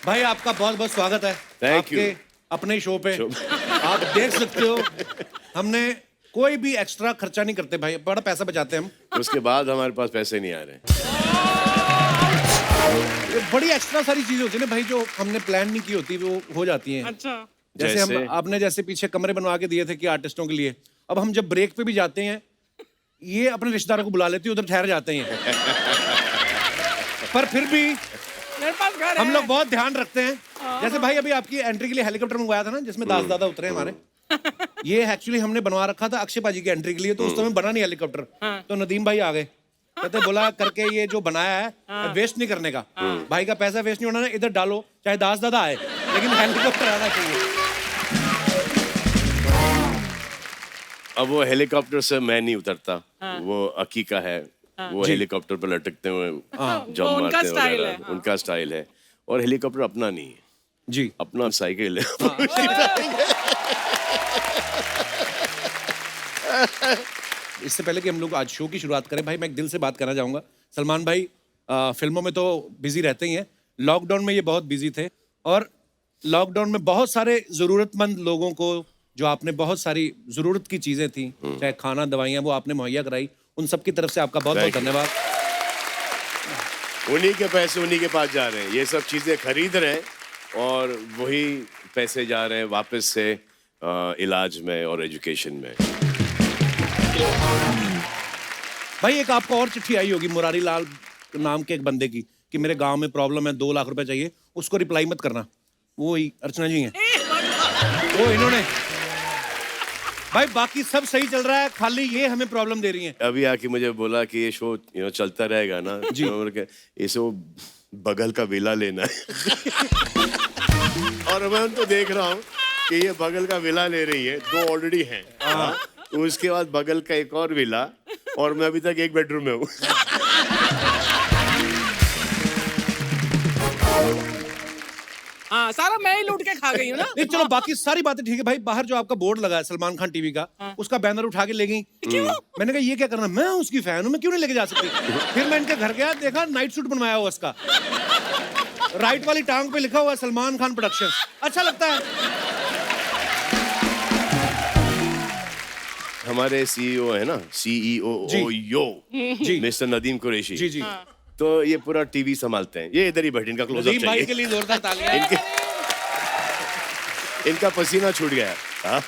भाई आपका बहुत बहुत स्वागत है आपके अपने शो पे। आप देख सकते हो हमने कोई भी एक्स्ट्रा खर्चा नहीं करते भाई, बड़ा पैसा बचाते हैं हम। उसके बाद हमारे पास पैसे नहीं आ रहे। ये बड़ी एक्स्ट्रा सारी चीजें होती है ना भाई, जो हमने प्लान नहीं की होती वो हो जाती हैं। अच्छा। जैसे हम आपने जैसे पीछे कमरे बनवा के दिए थे कि आर्टिस्टों के लिए, अब हम जब ब्रेक पे भी जाते हैं ये अपने रिश्तेदारों को बुला लेती है, उधर ठहर जाते हैं। पर फिर भी मेरे पास घर हम है। लोग बहुत ध्यान रखते हैं। जैसे भाई अभी आपकी एंट्री के लिए हेलीकॉप्टर मंगवाया था ना, जिसमें दास दादा उतरे हमारे। ये एक्चुअली हमने बनवा रखा था अक्षय पाजी की एंट्री के लिए, तो उस समय बना नहीं हेलीकॉप्टर। तो नदीम भाई आ गए, कहते बोला करके ये जो बनाया है वेस्ट नहीं करने का, भाई का पैसा वेस्ट नहीं होना, इधर डालो चाहे दास दादा आए, लेकिन हेलीकॉप्टर आना चाहिए। अब वो हेलीकॉप्टर से मैं नहीं उतरता, वो अकी का है, वो हेलीकॉप्टर पर लटकते हुए जंप वो उनका मारते हैं स्टाइल वगैरह, है, हाँ। उनका स्टाइल है। और हेलीकॉप्टर अपना नहीं है जी, अपना साइकिल है। इससे पहले कि हम लोग आज शो की शुरुआत करें भाई, मैं एक दिल से बात करना चाहूंगा। सलमान भाई फिल्मों में तो बिजी रहते ही हैं, लॉकडाउन में ये बहुत बिजी थे, और लॉकडाउन में बहुत सारे जरूरतमंद लोगों को जो आपने बहुत सारी जरूरत की चीजें थी, चाहे खाना दवाइयाँ, वो आपने मुहैया कराई। उन सब की तरफ से आपका बहुत बहुत Thank you. धन्यवाद। उन्हीं के पैसे उन्हीं के पास जा रहे हैं, ये सब चीजें खरीद रहे हैं और वही पैसे जा रहे हैं वापस से इलाज में और एजुकेशन में। भाई एक आपको और चिट्ठी आई होगी मुरारी लाल नाम के एक बंदे की कि मेरे गांव में प्रॉब्लम है, 2 लाख रुपए चाहिए, उसको रिप्लाई मत करना। वो ही अर्चना जी हैं, वो इन्होंने। भाई बाकी सब सही चल रहा है, खाली ये हमें प्रॉब्लम दे रही है। अभी आके मुझे बोला कि ये शो चलता रहेगा ना जी। इसे वो बगल का विला लेना है। और मैं उनको देख रहा हूँ कि ये बगल का विला ले रही है, 2 ऑलरेडी हैं। तो उसके बाद बगल का एक और विला, और मैं अभी तक 1 बेडरूम में हूँ। हाँ, सारा मैं ही लूट के खा गई हूँ ना। नहीं चलो बाकी सारी बातें ठीक है भाई। बाहर जो आपका बोर्ड लगा है सलमान खान टीवी का, उसका बैनर उठा के ले गई। मैंने कहा ये क्या करना, मैं उसकी फैन हूं, मैं क्यों नहीं लेके जा सकती। फिर मैं इनके घर गया, देखा नाइट सूट बनवाया हुआ उसका, राइट वाली टांग पे लिखा हुआ है सलमान खान प्रोडक्शंस। अच्छा लगता है। हमारे सीईओ है ना, सीईओ जी। मिस्टर नदीम कुरैशी जी जी। तो ये पूरा टीवी संभालते हैं। ये इधर ही बैठे, इनका क्लोजअप नदीम भाई के चाहिए। लिए जोरदार तालियां। इनका पसीना छूट गया। हाँ?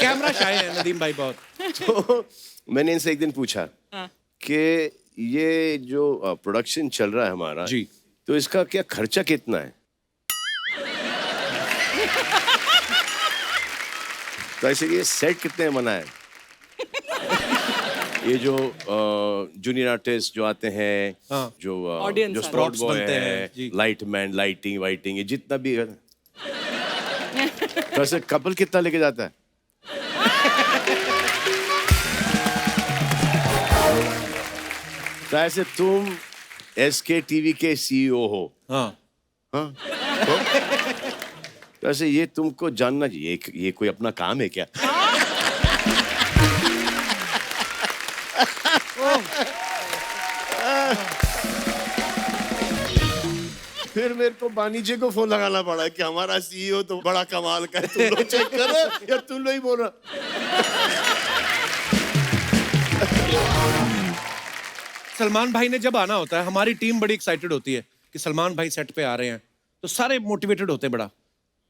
कैमरा शाय है नदीम भाई बहुत। तो मैंने इनसे एक दिन पूछा कि ये जो प्रोडक्शन चल रहा है हमारा, जी। तो इसका क्या खर्चा कितना है? तो ऐसे ये सेट कितने में बना है? ये जो जूनियर आर्टिस्ट जो आते हैं, हाँ। जो Audience जो है। स्पॉट Props बॉय बनते हैं, है, जी। लाइट मैन, लाइटिंग वाइटिंग, ये जितना भी है, तो ऐसे कपल कितना लेके जाता है? तो ऐसे तुम एसके टीवी के सीईओ हो, हाँ। हाँ? तो ऐसे ये तुमको जानना चाहिए, ये कोई अपना काम है क्या? फिर मेरे को वाणिज्य को फोन लगाना पड़ा कि हमारा सीईओ तो बड़ा कमाल का है, तुम लोग चेक करो या तुम लोग ही बोल रहा। सलमान भाई ने जब आना होता है, हमारी टीम बड़ी एक्साइटेड होती है कि सलमान भाई सेट पे आ रहे हैं, तो सारे मोटिवेटेड होते हैं बड़ा।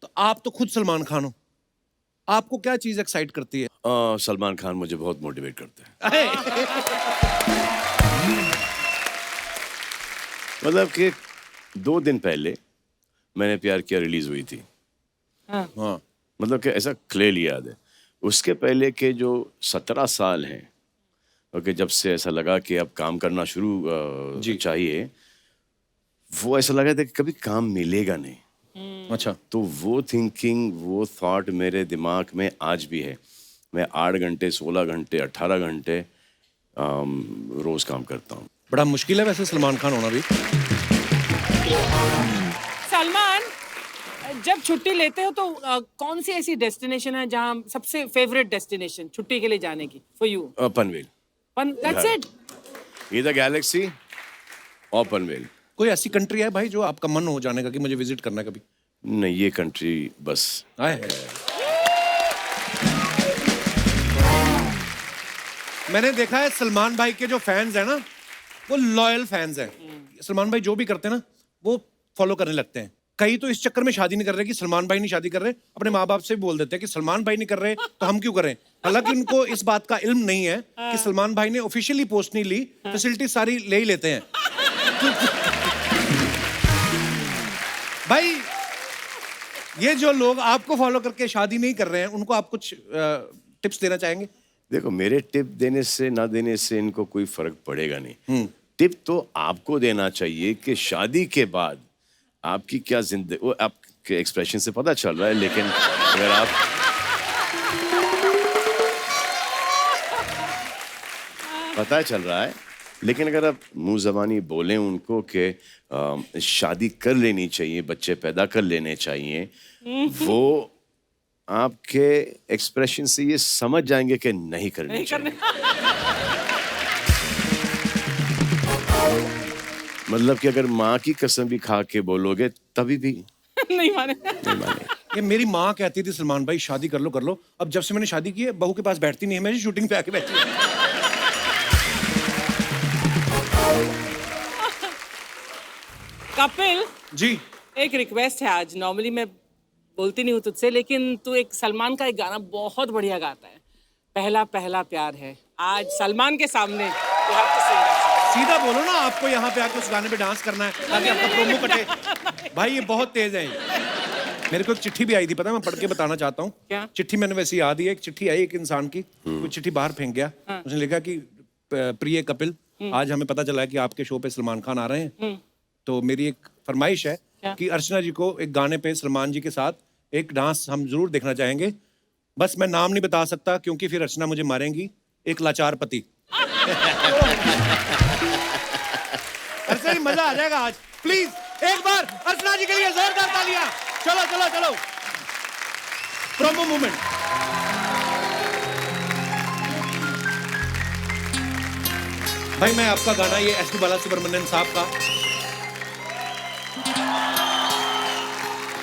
तो आप तो खुद सलमान खान हो, आपको क्या चीज एक्साइट करती है? सलमान खान मुझे बहुत मोटिवेट करता है। मतलब कि 2 दिन पहले मैंने प्यार किया रिलीज हुई थी। हाँ। मतलब कि ऐसा क्लियरली याद है। उसके पहले के जो 17 साल हैं, ओके, जब से ऐसा लगा कि अब काम करना शुरू चाहिए, वो ऐसा लगा था कि कभी काम मिलेगा नहीं। अच्छा। तो वो थिंकिंग, वो थॉट मेरे दिमाग में आज भी है। मैं 8 घंटे, 16 घंटे, 18 घंटे रोज काम करता हूँ। बड़ा मुश्किल है वैसे सलमान खान होना भी। सलमान, जब छुट्टी लेते हो तो कौन सी ऐसी डेस्टिनेशन है जहाँ सबसे फेवरेट डेस्टिनेशन छुट्टी के लिए जाने की for you? Panvel, that's it? either Galaxy और पनवेल। कोई ऐसी कंट्री है भाई जो आपका मन हो जाने का कि मुझे विजिट करना है कभी? नहीं, ये कंट्री बस। आए है। मैंने देखा है सलमान भाई के जो फैंस हैं ना, वो लॉयल फैंस हैं। सलमान भाई जो भी करते हैं ना, वो फॉलो करने लगते हैं। कई तो इस चक्कर में शादी नहीं कर रहे कि सलमान भाई नहीं शादी कर रहे, अपने माँ बाप से भी बोल देते हैं कि सलमान भाई नहीं कर रहे तो हम क्यों करें। हालांकि उनको इस बात का इल्म नहीं है कि सलमान भाई ने ऑफिशियली पोस्ट नहीं ली, फैसिलिटी सारी ले ही लेते हैं। भाई ये जो लोग आपको फॉलो करके शादी नहीं कर रहे हैं, उनको आप कुछ टिप्स देना चाहेंगे? देखो, मेरे टिप देने से ना देने से इनको कोई फर्क पड़ेगा नहीं। टिप तो आपको देना चाहिए कि शादी के बाद आपकी क्या जिंदगी, वो आपके एक्सप्रेशन से पता चल रहा है, लेकिन अगर आप पता चल रहा है, लेकिन अगर आप मुंह जबानी बोलें उनको कि शादी कर लेनी चाहिए, बच्चे पैदा कर लेने चाहिए, वो आपके एक्सप्रेशन से ये समझ जाएंगे कि नहीं करनी चाहिए। मतलब कि अगर माँ की कसम भी खा के बोलोगे तभी भी नहीं माने। ये मेरी माँ कहती थी सलमान भाई शादी कर लो। अब जब से मैंने शादी की है, बहू के पास बैठती नहीं है, मैं शूटिंग पे आके बैठी हूँ। कपिल जी एक रिक्वेस्ट है आज। नॉर्मली मैं बोलती नहीं हूँ तुझसे, लेकिन तू एक सलमान का एक गाना बहुत बढ़िया गाता है, पहला पहला प्यार है। आज सलमान के सामने you have to sing that song. सीधा बोलो ना, आपको यहाँ पे आके उस गाने पे डांस करना है ताकि आपका प्रोमो कटे। भाई ये बहुत तेज है। मेरे को एक चिट्ठी भी आई थी, पता है, मैं पढ़ के बताना चाहता हूँ। क्या? चिट्ठी मैंने वैसे याद ही है। एक चिट्ठी आई एक इंसान की, वो चिट्ठी बाहर फेंक गया। उसने लिखा कि प्रिय कपिल, आज हमें पता चला है कि आपके शो पे सलमान खान आ रहे हैं, तो मेरी एक फरमाइश है कि अर्चना जी को एक गाने पे सलमान जी के साथ एक डांस हम जरूर देखना चाहेंगे। बस मैं नाम नहीं बता सकता क्योंकि फिर अर्चना मुझे मारेंगी। एक लाचार पति। अर्चना जी मजा आ जाएगा आज। प्लीज एक बार अर्चना जी के लिए जोरदार तालियां। चलो चलो चलो, प्रोमो मूवमेंट। भाई मैं आपका गाना, ये एस पी बालासुब्रमण्यम साहब का।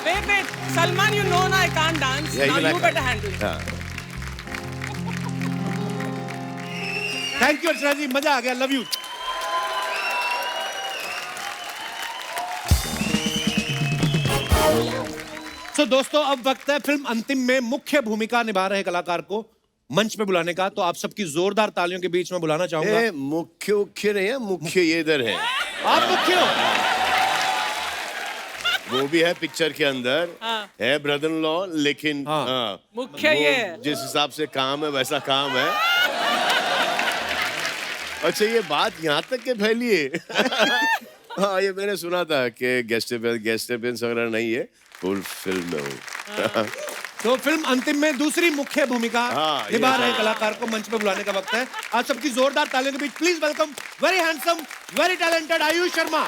Wait, Salman, you know I can't dance. Yeah, now you you better handle it. Thank you Archana ji, मजा आ गया। Love you. तो दोस्तों अब वक्त है फिल्म अंतिम में मुख्य भूमिका निभा रहे कलाकार को मंच पे बुलाने का। तो आप सबकी जोरदार तालियों के बीच में बुलाना चाहूंगा। मुख्य नहीं है, मुख्य ये इधर है। आप मुख्य हो। वो भी है पिक्चर के अंदर, है ब्रदर इन लॉ, लेकिन मुख्य वो ये है। जिस हिसाब से काम है वैसा काम है। अच्छा, ये बात यहाँ तक के फैली है। हाँ, ये मैंने सुना था कि गेस्ट अपीयरेंस वगैरह नहीं है, फुल फिल्म में हूँ। तो फिल्म अंतिम में दूसरी मुख्य भूमिका हाँ, निभा ये रहे है। कलाकार को मंच पे बुलाने का वक्त है। आप सबकी जोरदार तालियों के बीच please welcome very handsome, very talented Ayush Sharma.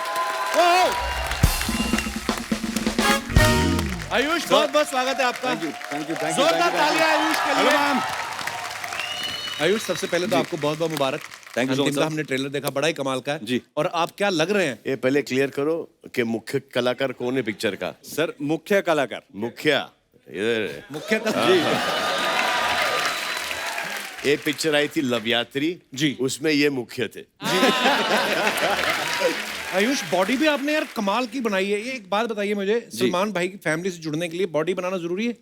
Ayush, बहुत बहुत स्वागत है आपका। थैंक यू जोरदार तालियां आयुष के लिए। आयुष, सबसे पहले तो आपको बहुत बहुत मुबारक। Thank you so अंतिम much, का sir. हमने ट्रेलर देखा, बड़ा ही कमाल का है जी। और आप क्या लग रहे हैं? ये पहले क्लियर करो कि मुख्य कलाकार कौन है पिक्चर का। सर, मुख्य कलाकार मुखिया इधर है। मुख्य एक पिक्चर आई थी लव यात्री जी, उसमें ये मुख्य थे। आयुष, बॉडी भी आपने यार कमाल की बनाई है। ये एक बात बताइए मुझे, सलमान भाई की फैमिली से जुड़ने के लिए बॉडी बनाना जरूरी है?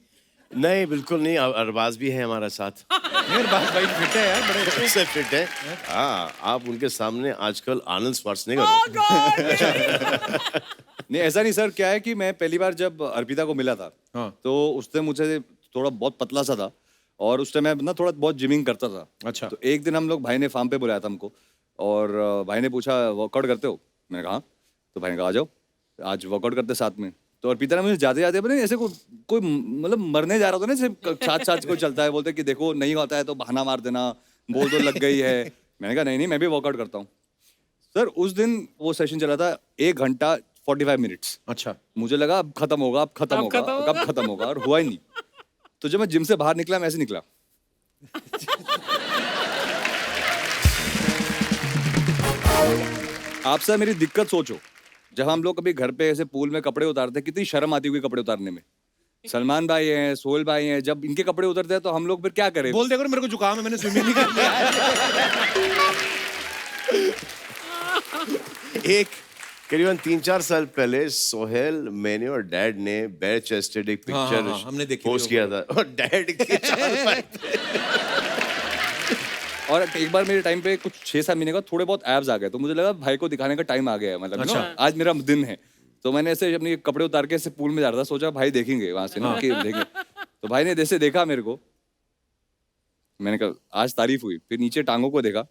नहीं, बिल्कुल नहीं। अरबाज भी है हमारा साथ। अरबाज भाई फिट है यार, बड़े से फिट है। हाँ, आप उनके सामने आजकल आर्नल्ड श्वार्ज़नेगर हो। नहीं, ऐसा नहीं सर। क्या है कि मैं पहली बार जब अर्पिता को मिला था, हाँ। तो उसने मुझे थोड़ा बहुत पतला सा था और उस टाइम मैं ना थोड़ा बहुत जिमिंग करता था। अच्छा। तो एक दिन हम लोग, भाई ने फार्म पे बुलाया था हमको और भाई ने पूछा वर्कआउट करते हो? मैंने कहा हाँ। तो भाई ने कहा आ जाओ आज वर्कआउट करते साथ में। तो अर्पिता ने मुझे जाते जाते पता नहीं ऐसे कोई मतलब मरने जा रहा था ना, जैसे साथ साथ कोई चलता है, बोलते कि देखो नहीं होता है तो बहाना मार देना, बोल तो लग गई है। मैंने कहा नहीं मैं भी वर्कआउट करता हूँ। सर उस दिन वो सेशन चला था 1 घंटा 45 मिनट्स। अच्छा। मुझे लगा अब खत्म होगा, अब खत्म होगा, कब खत्म होगा, और हुआ ही नहीं। तो जब मैं जिम से बाहर निकला, मैं ऐसे निकला। आप सर मेरी दिक्कत सोचो, जब हम लोग कभी घर पे ऐसे पूल में कपड़े उतारते हैं, कितनी शर्म आती होगी कपड़े उतारने में। सलमान भाई हैं, सोहेल भाई हैं, जब इनके कपड़े उतरते हैं तो हम लोग फिर क्या करें? बोल देखो मेरे को जुकाम है, मैंने स्विमिंग नहीं करनी है। एक करीबन 3-4 साल पहले सोहेल, मैंने और डैड ने बेयर चेस्टेड एक हाँ, पिक्चर हाँ, हमने देखी पोस्ट थी किया था और डैड के चार भाई थे। और एक बार मेरे टाइम पे कुछ 6-7 महीने का थोड़े बहुत एब्स आ गए, तो मुझे लगा भाई को दिखाने का टाइम आ गया है, मतलब अच्छा। आज मेरा दिन है। तो मैंने ऐसे अपने कपड़े उतार के ऐसे पूल में जा रहा था, सोचा भाई देखेंगे वहां से ना कि देखेंगे। तो भाई ने जैसे देखा मेरे को, मैंने कहा आज तारीफ हुई। फिर नीचे टांगों को देखा,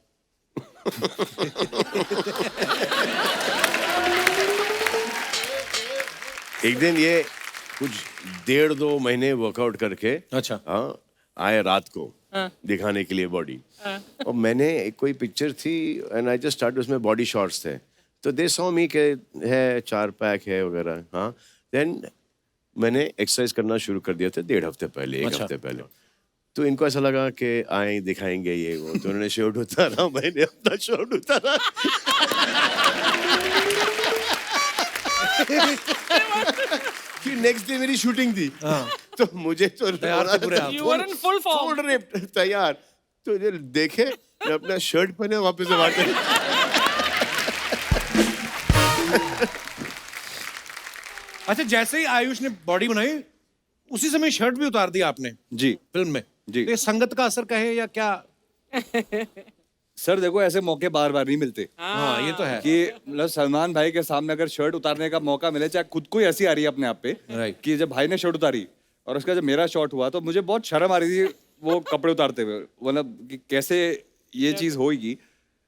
एक दिन ये कुछ 1.5-2 महीने वर्कआउट करके अच्छा। हाँ आए रात को दिखाने के लिए बॉडी। और मैंने एक कोई पिक्चर थी एंड आई जस्ट स्टार्ट, उसमें बॉडी शॉट्स थे, तो दे सॉ मी के है 4 पैक है वगैरह। हाँ देन मैंने एक्सरसाइज करना शुरू कर दिया था 1.5 हफ्ते पहले, 1 हफ्ते पहले। तो इनको ऐसा लगा कि आए दिखाएंगे ये वो, तो उन्होंने शर्ट उतारा, मैंने अपना शर्ट उतारा। कि नेक्स्ट डे मेरी शूटिंग थी, तो मुझे तो तैयार थे पूरे आप। You were in full form. full ripped, तैयार। तो ये देखे मैं अपना शर्ट पहने वापस से बात अच्छा, जैसे ही आयुष ने बॉडी बनाई उसी समय शर्ट भी उतार दिया आपने जी फिल्म में। जी। तो ये संगत का असर कहे या क्या? सर देखो ऐसे मौके बार बार नहीं मिलते हाँ ये तो है। कि मतलब सलमान भाई के सामने अगर शर्ट उतारने का मौका मिले, चाहे खुद को ही हंसी आ रही है अपने आप पे Right. कि जब भाई ने शर्ट उतारी और उसका जब मेरा शॉट हुआ तो मुझे बहुत शर्म आ रही थी वो कपड़े उतारते हुए, मतलब कि कैसे ये चीज होगी।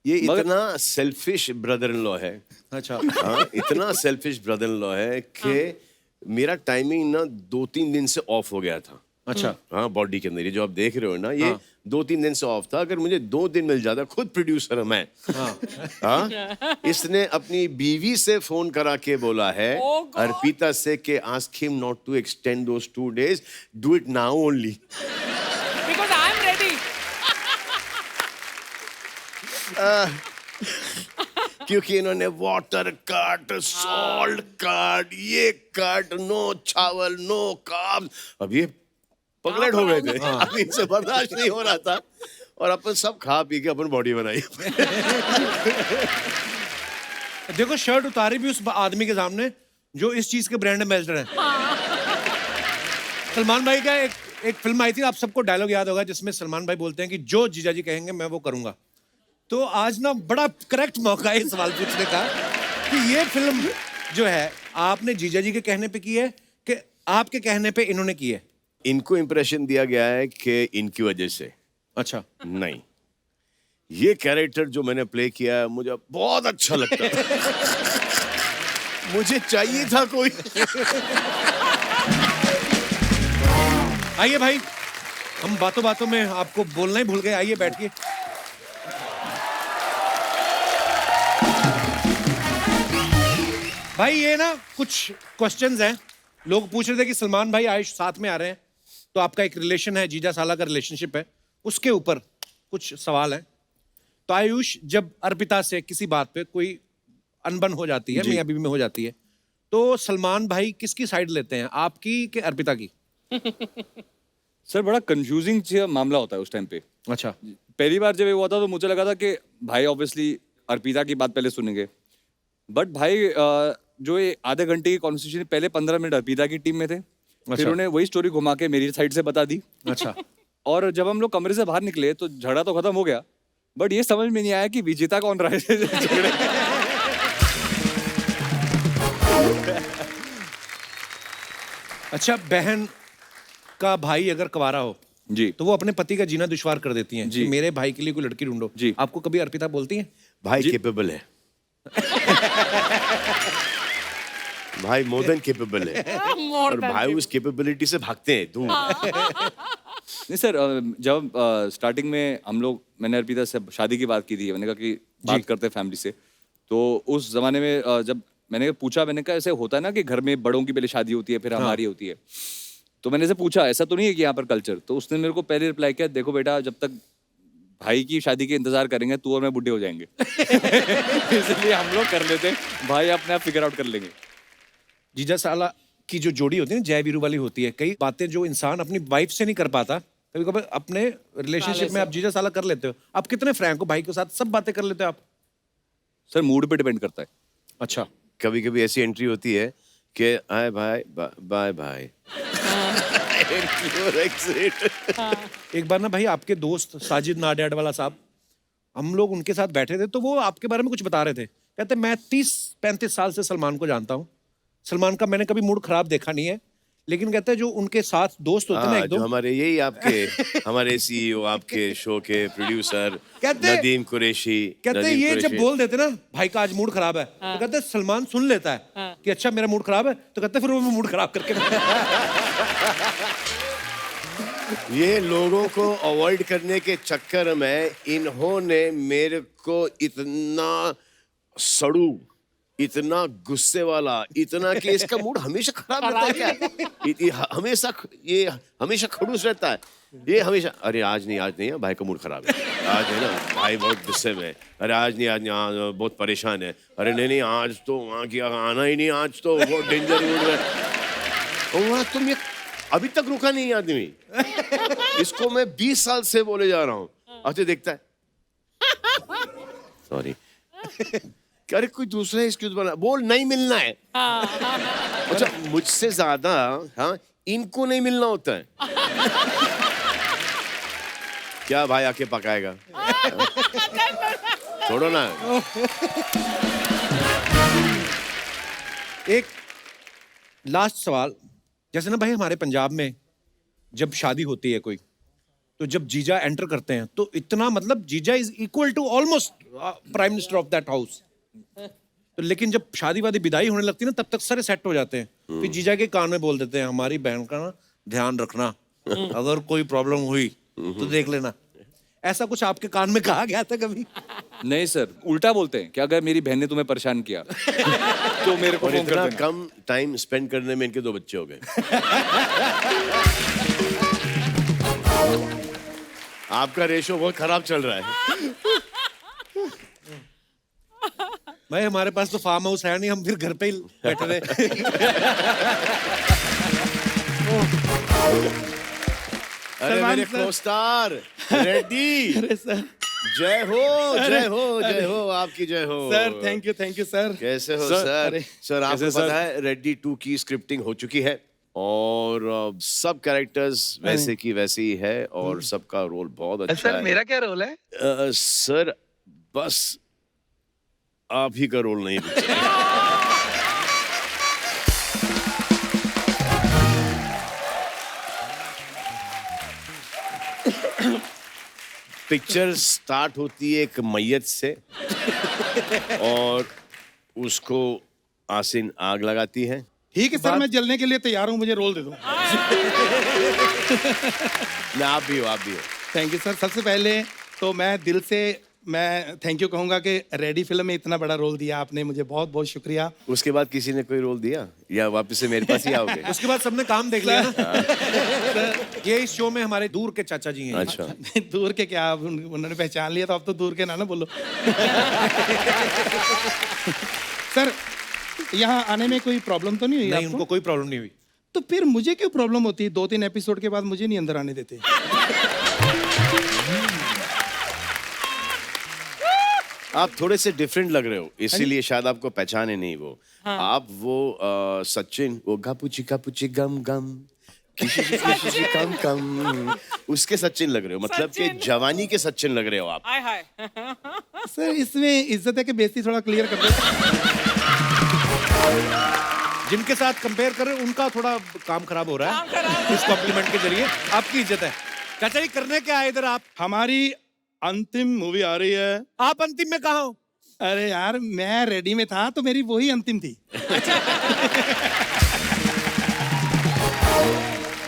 ये इतना सेल्फिश ब्रदर इन लॉ है। अच्छा। हाँ इतना सेल्फिश ब्रदर इन लॉ है कि मेरा टाइमिंग ना 2-3 दिन से ऑफ हो गया था। अच्छा। हाँ बॉडी के अंदर ये जो आप देख रहे हो ना, ये 2-3 दिन से ऑफ था। अगर मुझे 2 दिन मिल जाता, खुद प्रोड्यूसर है मैं। हाँ इसने अपनी बीवी से फोन करा के बोला है Oh God. अर्पिता से कि ask him not to extend those 2 days, do it now only. Because I'm ready. क्योंकि इन्होंने वाटर कट, सॉल्ट कट, ये cut, no chawal, no carbs. अब ये पगलेट हो गए थे, अब इनसे बर्दाश्त नहीं हो रहा था और अपन सब खा पी के अपन बॉडी बनाई। देखो शर्ट उतारी भी उस आदमी के सामने जो इस चीज के ब्रांड एम्बेसडर है। सलमान भाई का एक फिल्म आई थी, आप सबको डायलॉग याद होगा, जिसमें सलमान भाई बोलते हैं कि जो जीजा जी कहेंगे मैं वो करूंगा। तो आज ना बड़ा करेक्ट मौका है सवाल पूछने का कि ये फिल्म जो है आपने जीजा जी के कहने पे की है कि आपके कहने पे इन्होंने की है? इनको इंप्रेशन दिया गया है कि इनकी वजह से। अच्छा। नहीं, ये कैरेक्टर जो मैंने प्ले किया है मुझे बहुत अच्छा लगता है। मुझे चाहिए था कोई। आइए भाई, हम बातों बातों में आपको बोलना ही भूल गए, आइए बैठिए। भाई ये ना कुछ क्वेश्चंस हैं, लोग पूछ रहे थे कि सलमान भाई आयुष साथ में आ रहे हैं तो आपका एक रिलेशन है, जीजा साला का रिलेशनशिप है, उसके ऊपर कुछ सवाल हैं। तो आयुष जब अर्पिता से किसी बात पे कोई अनबन हो जाती है, मियां बीवी में हो जाती है, तो सलमान भाई किसकी साइड लेते हैं, आपकी कि अर्पिता की? सर बड़ा कंफ्यूजिंग मामला होता है उस टाइम पे। अच्छा। पहली बार जब ये हुआ था तो मुझे लगा था कि भाई ऑब्वियसली अर्पिता की बात पहले सुनेंगे, बट भाई जो ये आधे घंटे की कॉन्वर्सेशन पहले 15 मिनट अर्पिता की टीम में थे, फिर उन्हें वही स्टोरी घुमा के मेरी साइड से बता दी। अच्छा। और जब हम लोग कमरे से बाहर निकले तो झगड़ा तो खत्म हो गया, बट ये समझ में नहीं आया कि विजेता कौन रहा है झगड़े। अच्छा, बहन का भाई अगर कुंवारा हो जी तो वो अपने पति का जीना दुश्वार कर देती हैं जी। कि मेरे भाई के लिए कोई लड़की ढूंढो। जी। आपको कभी अर्पिता बोलती हैं? भाई केपेबल है। भाई मोर देन केपेबल है। More और than भाई उस केपेबिलिटी से भागते हैं दूर। नहीं सर, जब स्टार्टिंग में हम लोग, मैंने अर्पिता से शादी की बात की थी, मैंने कहा कि बात करते हैं फैमिली से, तो उस जमाने में जब मैंने पूछा, मैंने कहा ऐसे होता है ना कि घर में बड़ों की पहले शादी होती है फिर हमारी होती है, तो मैंने ऐसे पूछा ऐसा तो नहीं है कि यहाँ पर कल्चर, तो उसने मेरे को पहले रिप्लाई किया, देखो बेटा जब तक भाई की शादी के इंतजार करेंगे, तू और मैं बुढ़े हो जाएंगे। इसलिए हम लोग कर लेते हैं, भाई अपने आप फिगर आउट कर लेंगे। जीजा साला की जो जोड़ी होती है ना, जय वीरू वाली होती है। कई बातें जो इंसान अपनी वाइफ से नहीं कर पाता, कभी कभी अपने रिलेशनशिप में आप जीजा साला कर लेते हो। आप कितने फ्रैंक हो भाई के साथ, सब बातें कर लेते हो आप? सर मूड पे डिपेंड करता है। अच्छा, कभी कभी ऐसी एंट्री होती है कि आए भाई बाय भाई। एक बार ना भाई आपके दोस्त साजिद नाडियाड वाला साहब, हम लोग उनके साथ बैठे थे, तो वो आपके बारे में कुछ बता रहे थे। कहते मैं 30-35 साल से सलमान को जानता हूँ, सलमान का मैंने कभी मूड खराब देखा नहीं है, लेकिन कहते हैं जो उनके साथ दोस्त होते हैं ना, एक जो दो, हमारे यही आपके हमारे सीईओ, आपके शो के प्रोड्यूसर कहते- नदीम कुरैशी, कहते हैं नदीम ये जब कुरैशी। बोल देते ना भाई का आज मूड खराब है, तो कहते हैं सलमान सुन लेता है कि अच्छा मेरा मूड खराब है, तो कहते हैं फिर वो मूड खराब करके ये लोगों को अवॉइड करने के चक्कर में इन्होंने मेरे को इतना सड़ू, इतना गुस्से वाला, इतना कि इसका मूड हमेशा खराब रहता है क्या? ये हमेशा खड़ूस रहता है। ये हमेशा अरे आज नहीं है, भाई का मूड खराब है, आज है ना भाई बहुत गुस्से में, अरे आज नहीं आज बहुत परेशान है, अरे नहीं आज तो वहाँ की आना ही नहीं, आज तो बहुत डेंजर मूड में। और तुम ये अभी तक रुका नहीं आदमी, इसको मैं 20 साल से बोले जा रहा हूँ, अब तो देखता है सॉरी अरे कोई दूसरा एक्सक्यूज बना, बोल नहीं मिलना है। अच्छा मुझसे ज्यादा हाँ इनको नहीं मिलना होता है। क्या भाई आके पकाएगा? छोड़ो ना। एक लास्ट सवाल, जैसे ना भाई हमारे पंजाब में जब शादी होती है कोई, तो जब जीजा एंटर करते हैं तो इतना मतलब जीजा is equal to almost prime minister of that house. तो लेकिन जब शादी वादी विदाई होने लगती है ना, तब तक सारे सेट हो जाते हैं, फिर जीजा के कान में बोल देते हैं हमारी बहन का ना ध्यान रखना, अगर कोई प्रॉब्लम हुई तो देख लेना। ऐसा कुछ आपके कान में कहा गया था कभी? नहीं सर, उल्टा बोलते हैं कि अगर मेरी बहन ने तुम्हें परेशान किया तो मेरे को और फोन कर इतना देना। कम टाइम स्पेंड करने में इनके 2 बच्चे हो गए। आपका रेशो बहुत खराब चल रहा है। भाई हमारे पास तो फार्म हाउस है नहीं, हम फिर घर पे ही बैठे रहे। अरे मेरे को-स्टार रेड्डी, जय हो आपकी जय हो सर। Thank you sir. कैसे हो सर, सर? अरे, सर आपको कैसे सर? पता है रेड्डी 2 की स्क्रिप्टिंग हो चुकी है और सब कैरेक्टर्स वैसे की वैसे ही है और सबका रोल बहुत अच्छा सर है। मेरा क्या रोल है? सर बस आप ही का रोल नहीं बचा। पिक्चर स्टार्ट होती है एक मैयत से और उसको आसिन आग लगाती है। ठीक है सर, मैं जलने के लिए तैयार हूँ, मुझे रोल दे दो। ना आप भी हो थैंक यू सर। सबसे पहले तो मैं दिल से थैंक यू कहूंगा कि रेडी फिल्म में इतना बड़ा रोल दिया आपने मुझे, बहुत बहुत शुक्रिया। उसके बाद किसी ने कोई रोल दिया या वापस से मेरे पास ही आओगे? उसके बाद सबने काम देख लिया ना। ये इस शो में हमारे दूर के चाचा जी हैं। अच्छा दूर के क्या, उन्होंने पहचान लिया तो अब तो दूर के ना बोलो। सर यहाँ आने में कोई प्रॉब्लम तो नहीं हुई नहीं, आपको? उनको कोई प्रॉब्लम नहीं हुई। तो फिर मुझे क्यों प्रॉब्लम होती है? 2-3 एपिसोड के बाद मुझे नहीं अंदर आने देते। आप थोड़े से डिफरेंट लग रहे हो, इसीलिए शायद आपको पहचाने नहीं वो। आप वो सचिन, वो गापुची गापुची गम गम किशी कम कम, उसके सचिन लग रहे हो, मतलब कि सचिन। जवानी के सचिन लग रहे हो आप। हाय हाय। सर इसमें इज्जत है कि बेइज्जती, थोड़ा क्लियर कर दो। जिनके साथ कंपेयर कर रहे हो उनका थोड़ा काम खराब हो रहा काम खराब है इस कॉम्प्लीमेंट के जरिए। आपकी इज्जत है। चाचा जी करने क्या आए इधर आप? हमारी अंतिम मूवी आ रही है। आप अंतिम में कहाँ हो? अरे यार मैं रेडी में था तो मेरी वही अंतिम थी।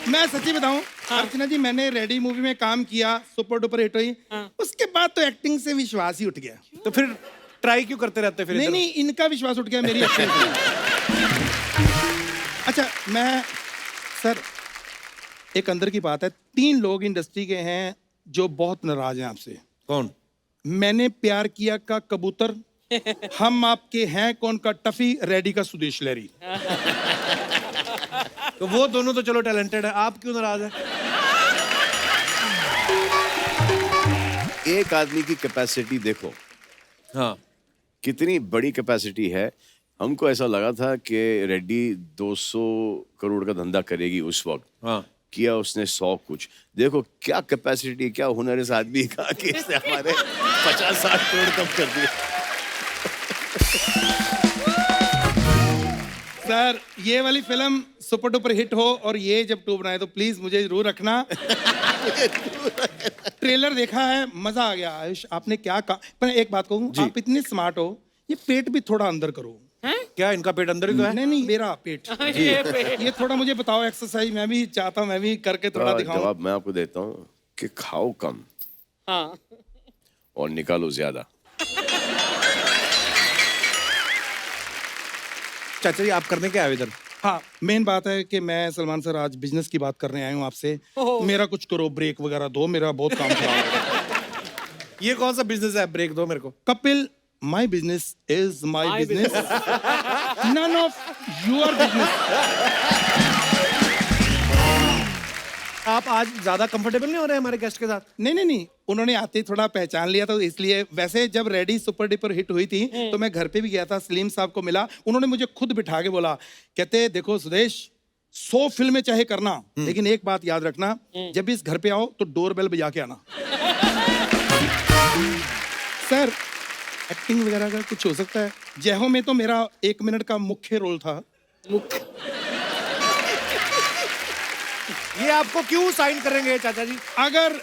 मैं सच्ची बताऊं अर्चना जी, मैंने रेडी मूवी में काम किया, सुपर डुपर हिट हुई। उसके बाद तो एक्टिंग से विश्वास ही उठ गया। तो फिर ट्राई क्यों करते रहते फिर नहीं इधर? नहीं, इनका विश्वास उठ गया मेरी एक्टिंग से। अच्छा मैं सर, एक अंदर की बात है, 3 लोग इंडस्ट्री के हैं जो बहुत नाराज हैं आपसे। कौन? मैंने प्यार किया का कबूतर, हम आपके हैं कौन का टफी, रेडी का सुदेश लहरी। तो वो दोनों तो चलो टैलेंटेड है, आप क्यों नाराज है? एक आदमी की कैपेसिटी देखो, हाँ, कितनी बड़ी कैपेसिटी है। हमको ऐसा लगा था कि रेड्डी 200 करोड़ का धंधा करेगी उस वक्त। हाँ। किया उसने 100 कुछ। देखो क्या कैपेसिटी, क्या हुनर इस आदमी का कि इसने हमारे 50-60 करोड़ कम कर दिए। सर ये वाली फिल्म सुपर डुपर हिट हो और ये जब 2 बनाए तो प्लीज मुझे जरूर रखना। ट्रेलर देखा है, मजा आ गया। आयुष आपने क्या कहा, पर एक बात कहूँ, आप इतने स्मार्ट हो, ये पेट भी थोड़ा अंदर करो। क्या इनका पेट अंदर ही तो है? नहीं मेरा पेट। ये थोड़ा मुझे बताओ, एक्सरसाइज मैं भी चाहता हूँ, मैं भी करके थोड़ा दिखाऊं। जवाब मैं आपको देता हूँ कि खाओ कम हाँ और निकालो ज्यादा। चाचा जी आप करने के आए इधर? हाँ, मेन बात है कि मैं सलमान सर आज बिजनेस की बात करने आया हूँ आपसे। मेरा कुछ करो, ब्रेक वगैरह दो, मेरा बहुत काम खराब है। ये कौन सा बिजनेस है, ब्रेक दो मेरे को। Kapil, my business is my business, none of your business. आप आज ज्यादा कंफर्टेबल नहीं हो रहे हमारे गेस्ट के साथ? नहीं, उन्होंने आते ही थोड़ा पहचान लिया तो इसलिए। वैसे जब रेडी सुपर डुपर हिट हुई थी तो मैं घर पे भी गया था, सलीम साहब को मिला, उन्होंने मुझे खुद बिठा के बोला, कहते देखो सुदेश 100 फिल्में चाहे करना, लेकिन एक बात याद रखना, जब भी इस घर पे आओ तो डोरबेल बजा के आना। सर एक्टिंग वगैरह का कुछ हो सकता है? जय हो में तो मेरा 1 मिनट का मुख्य रोल था। ये आपको क्यों साइन करेंगे चाचा जी? अगर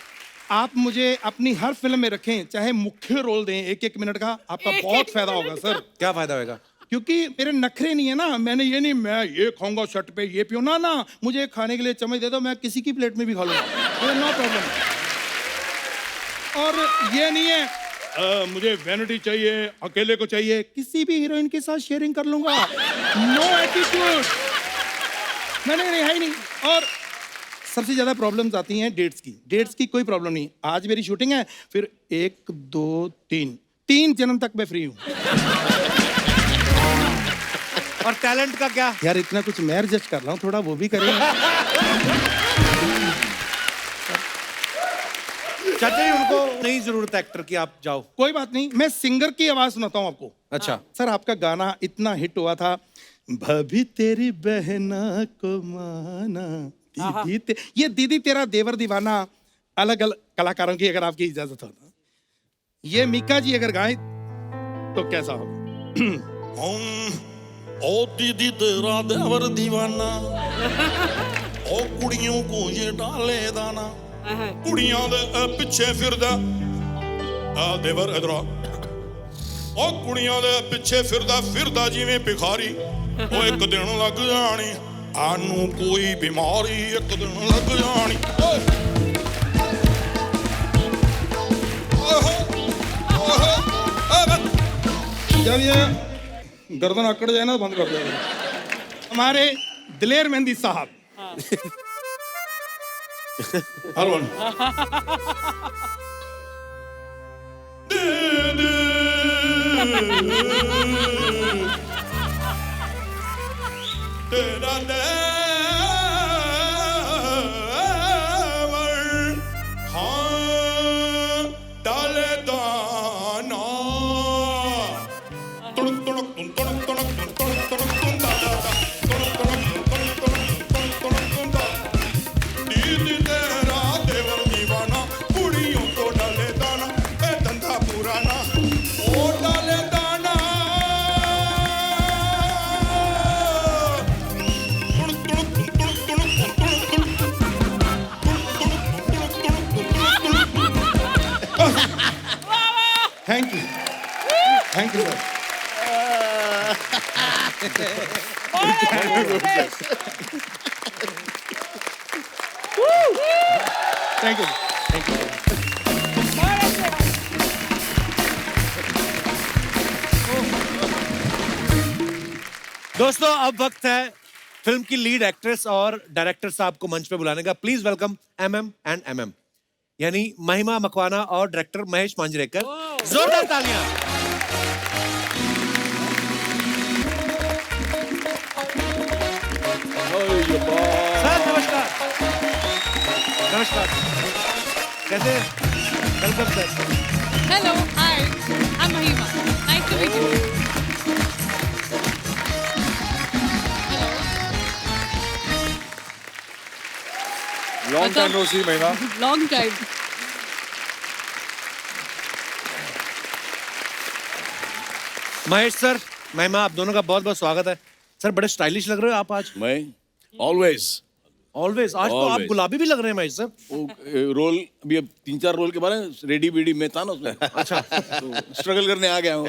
आप मुझे अपनी हर फिल्म में रखें, चाहे मुख्य रोल दें 1-1 मिनट का, आपका बहुत फायदा होगा सर। क्या फायदा होगा? क्योंकि मेरे नखरे नहीं है ना, मैंने ये नहीं मैं ये खाऊंगा सेट पे, ये पियो ना, मुझे खाने के लिए चम्मच दे दो, मैं किसी की प्लेट में भी खा लूंगा, नो प्रॉब्लम। और ये नहीं है मुझे वैनिटी चाहिए, अकेले को चाहिए, किसी भी हीरोइन के साथ शेयरिंग कर लूंगा, नो एटीट्यूड, मैंने है ही नहीं। और सबसे ज्यादा प्रॉब्लम्स आती हैं डेट्स की कोई प्रॉब्लम नहीं। आज मेरी शूटिंग है, फिर 1 2 3 जन्म तक मैं फ्री हूँ। और टैलेंट का क्या? यार इतना कुछ मैं एडजस्ट कर रहा हूँ, थोड़ा वो भी करें। चाचा जी उनको नहीं जरूरत एक्टर की, आप जाओ। कोई बात नहीं, मैं सिंगर की आवाज सुनाता हूँ आपको। अच्छा सर आपका गाना इतना हिट हुआ था, भाभी तेरी बहना को माना, ये दीदी तेरा देवर दीवाना, अलग अलग कलाकारों की अगर आपकी इजाजत हो तो ये मीका जी अगर गाएं तो कैसा हो? ओ दीदी तेरा देवर दीवाना, ओ कुड़ियों को ये डाले दाना, कुड़ियां दे पिछे फिरदा आ देवर इधर आ, ओ कुड़ियां दे पिछे फिरदा जिवें भिखारी, ओ एक दिन लग जानी आनू कोई बीमारी, एक दिन लग जानी। जब ये गर्दन अकड़ जाए ना तो बंद कर दिया। हमारे दिलेर मेहंदी साहब, हर वन तेरा देवर हाँ डाले दाना, तुड़क तुड़क तुम तुड़क तुड़क तुम तुड़क तुड़क तुम दादा, तुड़क तुड़क तुम तुड़क तुड़क तुड़क तुम दादा, दीदी तेरा देवर दीवाना, कुड़ियों को डाले दाना, ए धंधा पुराना, ओ डाले दाना। Thank you sir. Thank you. दोस्तों अब वक्त है फिल्म की लीड एक्ट्रेस और डायरेक्टर साहब को मंच पे बुलाने का। Please welcome MM and MM। यानी महिमा मकवाना और डायरेक्टर महेश मांजरेकर। जोरदार तालियां। सर नमस्कार। नमस्कार, कैसे? Welcome sir. Hello, hi, I'm Mahima. Nice to meet you. Long time no see Mahima. Long time. Mahesh sir, महिमा, आप दोनों का बहुत बहुत स्वागत है। सर बड़े स्टाइलिश लग रहे हो आप आज। मैं ऑलवेज ऑलवेज। आज तो आप Always. गुलाबी भी लग रहे हैं महेश सर। रोल अभी अब 3-4 रोल के बाद रेडी बेडी में था ना उसमें। अच्छा, तो स्ट्रगल करने आ गया हूँ।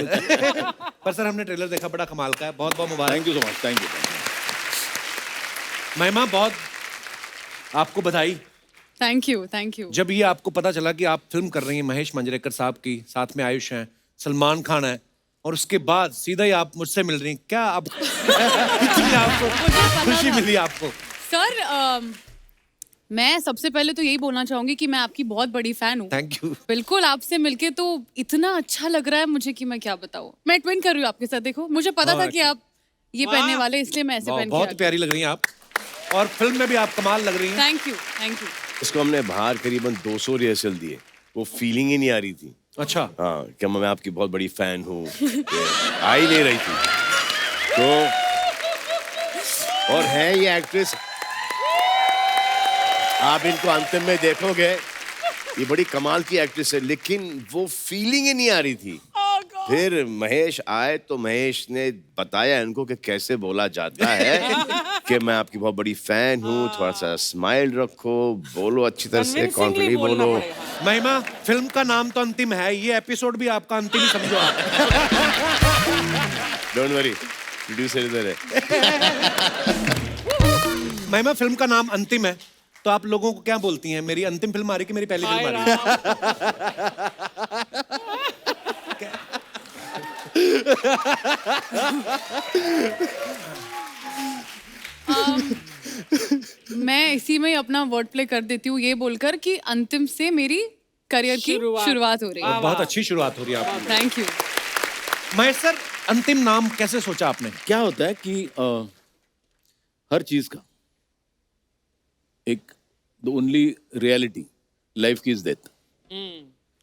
पर सर हमने ट्रेलर देखा, बड़ा कमाल का है। बहुत बहुत मुबारक। Thank you so much, thank you. Mahima, बहुत आपको बधाई। Thank you, thank you. जब ये आपको पता चला कि आप फिल्म कर रही हैं महेश मांजरेकर साहब की, साथ में आयुष हैं, सलमान खान है, और उसके बाद सीधा ही आप मुझसे मिल रही हैं, क्या आप कितनी आपको खुशी मिली आपको? सर, मैं सबसे पहले तो यही बोलना चाहूंगी कि मैं आपकी बहुत बड़ी फैन हूँ। Thank you. बिल्कुल, आपसे मिलके तो इतना अच्छा लग रहा है मुझे कि मैं क्या बताऊँ। मैं ट्विन कर रही हूँ आपके साथ, देखो मुझे पता था कि आप ये पहनने वाले, इसलिए मैं ऐसे पहन के बहुत प्यारी लग रही हैं आप, और फिल्म में भी आप कमाल लग रही हैं। Thank you, thank you. इसको हमने बाहर करीबन 200 रिहर्सल दिए, वो फीलिंग ही नहीं आ रही थी। अच्छा, हाँ, कि मैं आपकी बहुत बड़ी फैन हूँ, आ ही नहीं रही थी। तो और है ये एक्ट्रेस, आप इनको अंतिम में देखोगे, ये बड़ी कमाल की एक्ट्रेस है, लेकिन वो फीलिंग ही नहीं आ रही थी। फिर महेश आए तो महेश ने बताया इनको कि कैसे बोला जाता है कि मैं आपकी बहुत बड़ी फैन हूँ, थोड़ा सा स्माइल रखो, बोलो अच्छी तरह से, Convincingly कॉन्फिडेंटली बोलना बोलो। पड़ेगा। महिमा, फिल्म का नाम तो अंतिम है, ये एपिसोड भी आपका अंतिम ही समझो आप। डोंट वरी, प्रोड्यूसर इधर है। महिमा, फिल्म का नाम अंतिम है, तो आप लोगों को क्या बोलती हैं? मेरी अंतिम फिल्म आ रही कि मेरी पहली फिल्म आ रही है? मैं इसी में ही अपना वर्ड प्ले कर देती हूँ, ये बोलकर कि अंतिम से मेरी करियर की शुरुआत हो रही है। बहुत अच्छी शुरुआत हो रही है आपकी। Thank you. महेश सर, अंतिम नाम कैसे सोचा आपने? क्या होता है कि हर चीज का एक द ओनली रियलिटी लाइफ की इज डेथ,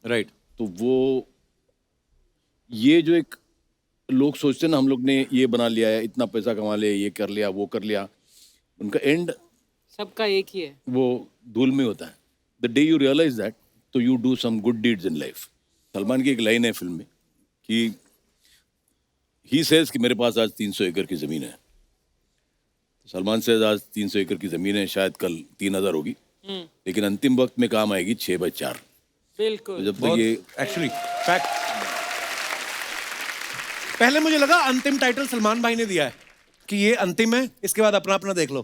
राइट? तो वो ये जो एक लोग सोचते हैं ना, हम लोग ने ये बना लिया है, इतना पैसा कमा लिया, ये कर लिया, वो कर लिया, उनका एंड सबका एक ही है। वो धूल में होता है। The day you realize that, तो you do some good deeds in life. Salman की एक लाइन है फिल्म में कि ही सेज कि मेरे पास आज 300 एकड़ की जमीन है। सलमान सेज आज 300 एकड़ की जमीन है, शायद कल 3000 होगी, लेकिन अंतिम वक्त में काम आएगी 6/4। तो बिल्कुल। जब तक ये एक्चुअली फैक्ट, पहले मुझे लगा अंतिम टाइटल सलमान भाई ने दिया है कि ये अंतिम है, इसके बाद अपना अपना देख लो।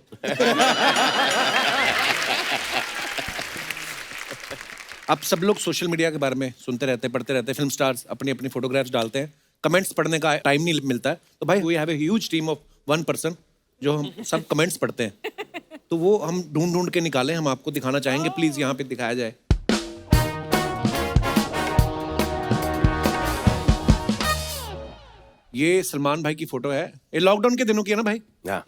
अब सब लोग सोशल मीडिया के बारे में सुनते रहते, पढ़ते रहते, फिल्म स्टार्स अपनी अपनी फोटोग्राफ्स डालते हैं, कमेंट्स पढ़ने का टाइम नहीं मिलता है, तो भाई we have a huge team of 1 person जो हम सब कमेंट्स पढ़ते हैं, तो वो हम ढूंढ ढूंढ के निकाले, हम आपको दिखाना चाहेंगे, प्लीज यहाँ पे दिखाया जाए। ये सलमान भाई की फोटो है, ये लॉकडाउन के दिनों की है ना भाई? हाँ,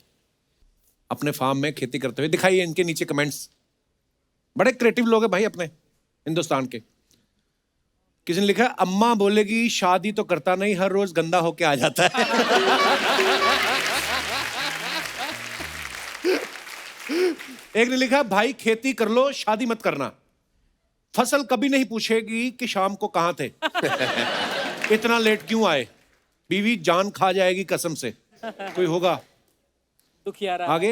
अपने फार्म में खेती करते हुए दिखाइए, इनके नीचे कमेंट्स, बड़े क्रिएटिव लोग हैं भाई अपने हिंदुस्तान के। किसी ने लिखा है, अम्मा बोलेगी शादी तो करता नहीं, हर रोज गंदा होके आ जाता है। एक ने लिखा, भाई खेती कर लो, शादी मत करना, फसल कभी नहीं पूछेगी कि शाम को कहां थे, इतना लेट क्यों आए, बीवी जान खा जाएगी कसम से। कोई होगा दुखियारा आगे?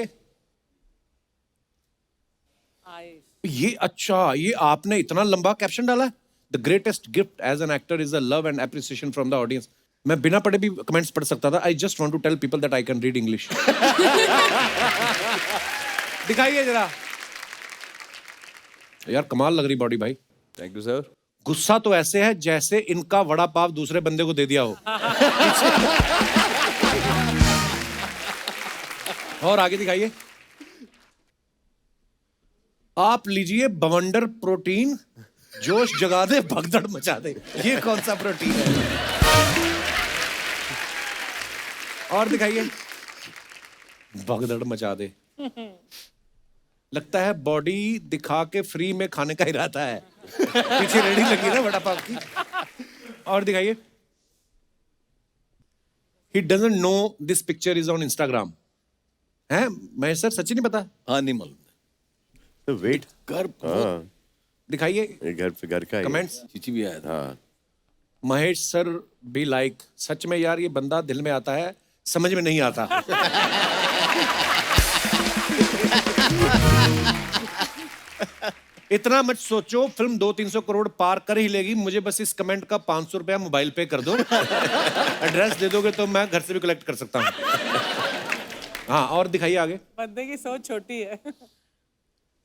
ये अच्छा, ये आपने इतना लंबा कैप्शन डाला। The greatest gift as an actor is the love and appreciation from the audience. मैं बिना पढ़े भी कमेंट्स पढ़ सकता था। I just want to tell people that I can read English. दिखाइए जरा यार, कमाल लग रही बॉडी भाई। Thank you sir. गुस्सा तो ऐसे है जैसे इनका वड़ा पाव दूसरे बंदे को दे दिया हो। और आगे दिखाइए। आप लीजिए बवंडर प्रोटीन, जोश जगा दे, भगदड़ मचा दे, ये कौन सा प्रोटीन है? और दिखाइए, भगदड़ मचा दे। लगता है बॉडी दिखा के फ्री में खाने का इरादा है। पीछे रेडी लगी ना वड़ा पाव की। और दिखाइए, he doesn't know this picture is on Instagram। हैं महेश सर, सच्ची नहीं पता? हाँ, नहीं मालूम। तो वेट घर हाँ दिखाइए ये घर का है ये। कमेंट्स। चीची भी आया था। हाँ महेश सर भी लाइक, सच में यार ये बंदा दिल में आता है, समझ में नहीं आता। इतना मत सोचो, फिल्म 200-300 करोड़ पार कर ही लेगी। मुझे बस इस कमेंट का 500 रुपया मोबाइल पे कर दो। एड्रेस दे दोगे तो मैं घर से भी कलेक्ट कर सकता हूँ। हाँ, और दिखाइए आगे। बंदे की सोच छोटी है।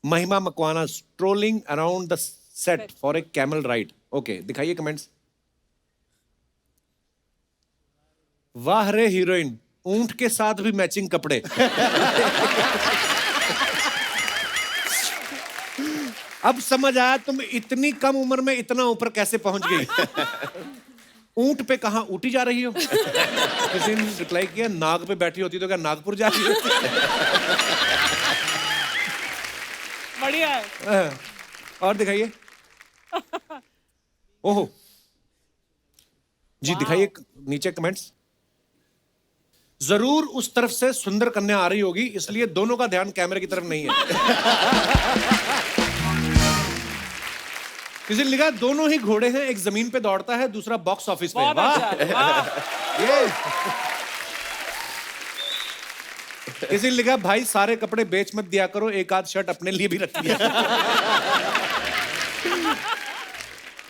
महिमा Makwana strolling around the set for a camel ride. Okay, दिखाइए कमेंट्स। वाह रे हीरोइन, ऊंट के साथ भी मैचिंग कपड़े। अब समझ आया तुम इतनी कम उम्र में इतना ऊपर कैसे पहुंच गई। ऊंट पे कहां ऊटी जा रही हो? किसी ने रिप्लाई किया, नाग पे बैठी होती तो क्या नागपुर जा रही हो? बढ़िया है। और दिखाइए। ओहो जी, दिखाइए नीचे कमेंट्स। जरूर उस तरफ से सुंदर कन्या आ रही होगी, इसलिए दोनों का ध्यान कैमरे की तरफ नहीं है। किसी ने लिखा, दोनों ही घोड़े हैं, एक जमीन पे दौड़ता है, दूसरा बॉक्स ऑफिस पे। बहुत वाह! अच्छा, वाह। ये किसी ने लिखा, भाई सारे कपड़े बेच मत दिया करो, एक आध शर्ट अपने लिए भी रख लिया।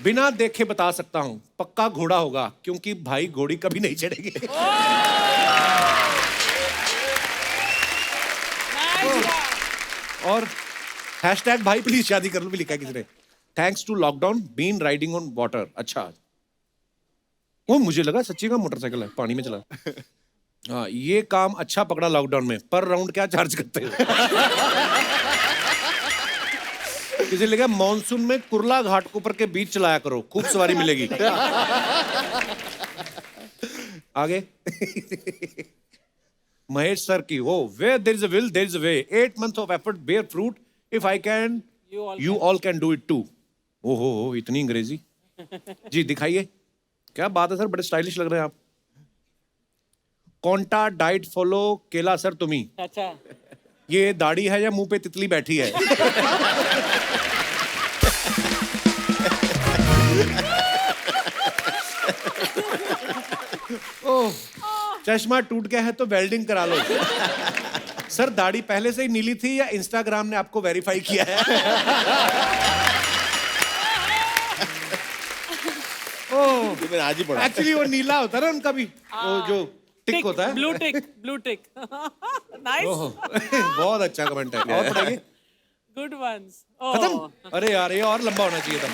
बिना देखे बता सकता हूं, पक्का घोड़ा होगा, क्योंकि भाई घोड़ी कभी नहीं चढ़ेगी। और हैशटैग भाई प्लीज शादी कर लो भी लिखा है किसी ने। Thanks to lockdown been riding on water. अच्छा, वो मुझे लगा सच्ची का मोटरसाइकिल है, पानी में चला। हाँ, ये काम अच्छा पकड़ा लॉकडाउन में। पर राउंड क्या चार्ज करते हो? किसी लगा, मॉनसून में कुर्ला घाटकोपर के बीच चलाया करो, खूब सवारी मिलेगी। आगे। महेश सर की वो, where there is a will there is a way, 8 months of effort bear fruit, if I can you all can do it too। ओहो, इतनी अंग्रेजी। जी दिखाइए, क्या बात है सर, बड़े स्टाइलिश लग रहे हैं आप। कौंटा डाइट फॉलो केला सर तुम्ही। अच्छा, ये दाढ़ी है या मुंह पे तितली बैठी है? ओह, चश्मा टूट गया है तो वेल्डिंग करा लो। सर दाढ़ी पहले से ही नीली थी या इंस्टाग्राम ने आपको वेरीफाई किया है? ओह, ये मैंने आज ही पढ़ा। एक्चुअली वो नीला होता है ना उनका भी, वो जो टिक होता है। Blue tick, blue tick. Nice, बहुत अच्छा कमेंट है। और पढ़ाइए। Good ones. खत्म? अरे यार, ये और लंबा होना चाहिए था।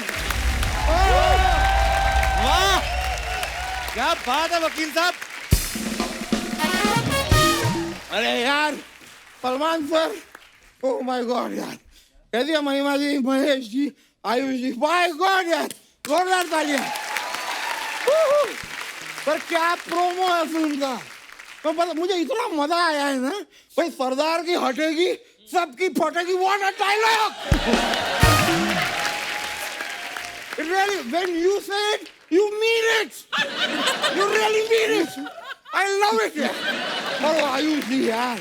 वाह, क्या बात है वकील साहब। अरे यार Salman sir, oh my God यार, कैसी है महिमा जी, महेश जी, आयुष जी, माय गॉड यार, जोरदार तालियां। पर क्या प्रोमो है फिल्म का, तो पता मुझे इतना मजा आया है ना भाई। सरदार की हटेगी सबकी फटेगी, what a dialogue. Really, when you say it, you mean it. You really mean it. I love it यार। और आयुष जी यार,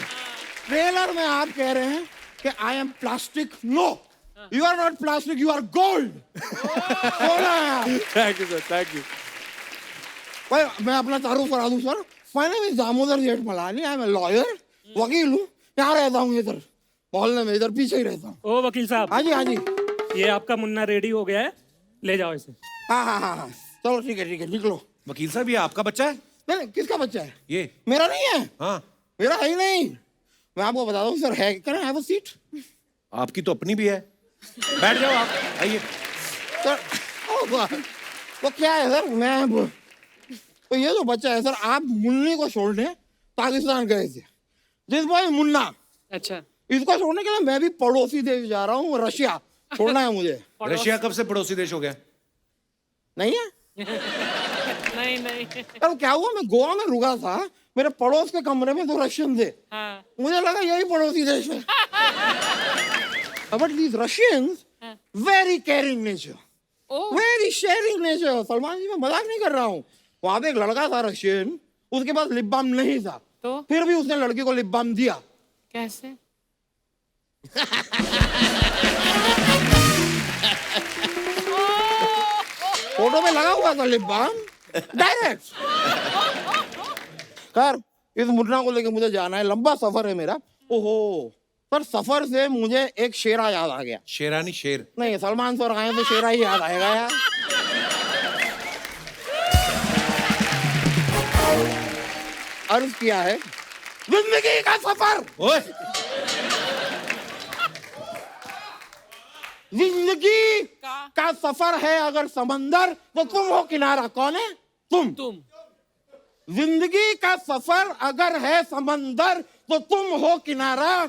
ट्रेलर में आप कह रहे हैं कि I am plastic. No, you are not plastic, you are gold. Thank you sir, thank you. भाई मैं अपना तारुफ करा दूं सर, मैंने भी Damodar Jethmalani, I am a lawyer, वकील हूँ, यहाँ रहता हूँ इधर मोहल्ले में, इधर पीछे ही रहता हूँ। ओ वकील साहब, हाँ जी हाँ जी, ये आपका मुन्ना रेडी हो गया है, ले जाओ इसे। हाँ हाँ हाँ हाँ, चलो ठीक है, निकलो। वकील साहब, ये आपका बच्चा है? नहीं, किसका बच्चा है? ये मेरा नहीं है। हाँ, मेरा है ही नहीं। मैं आपको बता दूं सर, है, can I have a seat? आपकी तो अपनी भी है, बैठ जाओ आप, आइए। सर वो क्या है सर, मैं तो ये जो बच्चा है सर, आप मुन्नी को छोड़ने पाकिस्तान गए थे, दिस बॉय मुन्ना। अच्छा, इसको छोड़ने के लिए मैं भी पड़ोसी देश जा रहा हूँ, रशिया, छोड़ना है मुझे। रशिया कब से पड़ोसी देश हो गया? नहीं है? नहीं नहीं। अब क्या हुआ, मैं गोवा में रुका था, मेरे पड़ोस के कमरे में 2 रशियन थे। हाँ। मुझे लगा यही पड़ोसी देश है। But these Russians very caring nature, very sharing nature. Salman ji, मैं मजाक नहीं कर रहा हूँ। वहां पे एक लड़का था रशियन, उसके पास लिप बाम नहीं था, तो फिर भी उसने लड़की को लिप बाम दिया। कैसे? फोटो में लगा हुआ था लिप बाम, डायरेक्ट। कर, इस मुन्ना को लेके मुझे जाना है, लंबा सफर है मेरा। ओहो, पर सफर से मुझे एक शेरा याद आ गया। शेरानी शेर? नहीं, सलमान सर आए तो शेरा ही याद आएगा यार। अर्ज किया है, जिंदगी का सफर, ओए जिंदगी का सफर है अगर समंदर, तो तुम हो किनारा। कौन है? तुम। जिंदगी का सफर अगर है समंदर, तो तुम हो किनारा।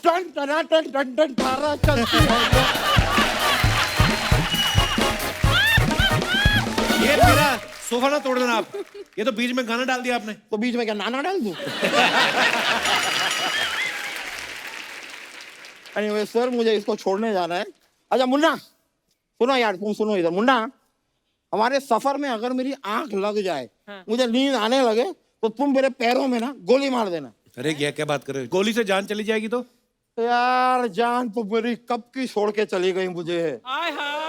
टन टना टन टन टन तारा चलती है। ये मेरा सोफा ना तोड़ देना आप, ये तो बीच में गाना डाल दिया आपने। तो बीच में क्या नाना डाल दूं? Anyway, सर, मुझे इसको छोड़ने जाना है। अच्छा मुन्ना, सुनो यार, तुम सुनो इधर। मुन्ना, हमारे सफर में अगर मेरी आंख लग जाए, मुझे नींद आने लगे, तो तुम मेरे पैरों में ना गोली मार देना। अरे क्या बात कर रहे हो? गोली से जान चली जाएगी तो? यार, जान तो मेरी कब की छोड़ के चली गई मुझे। हाय हाय।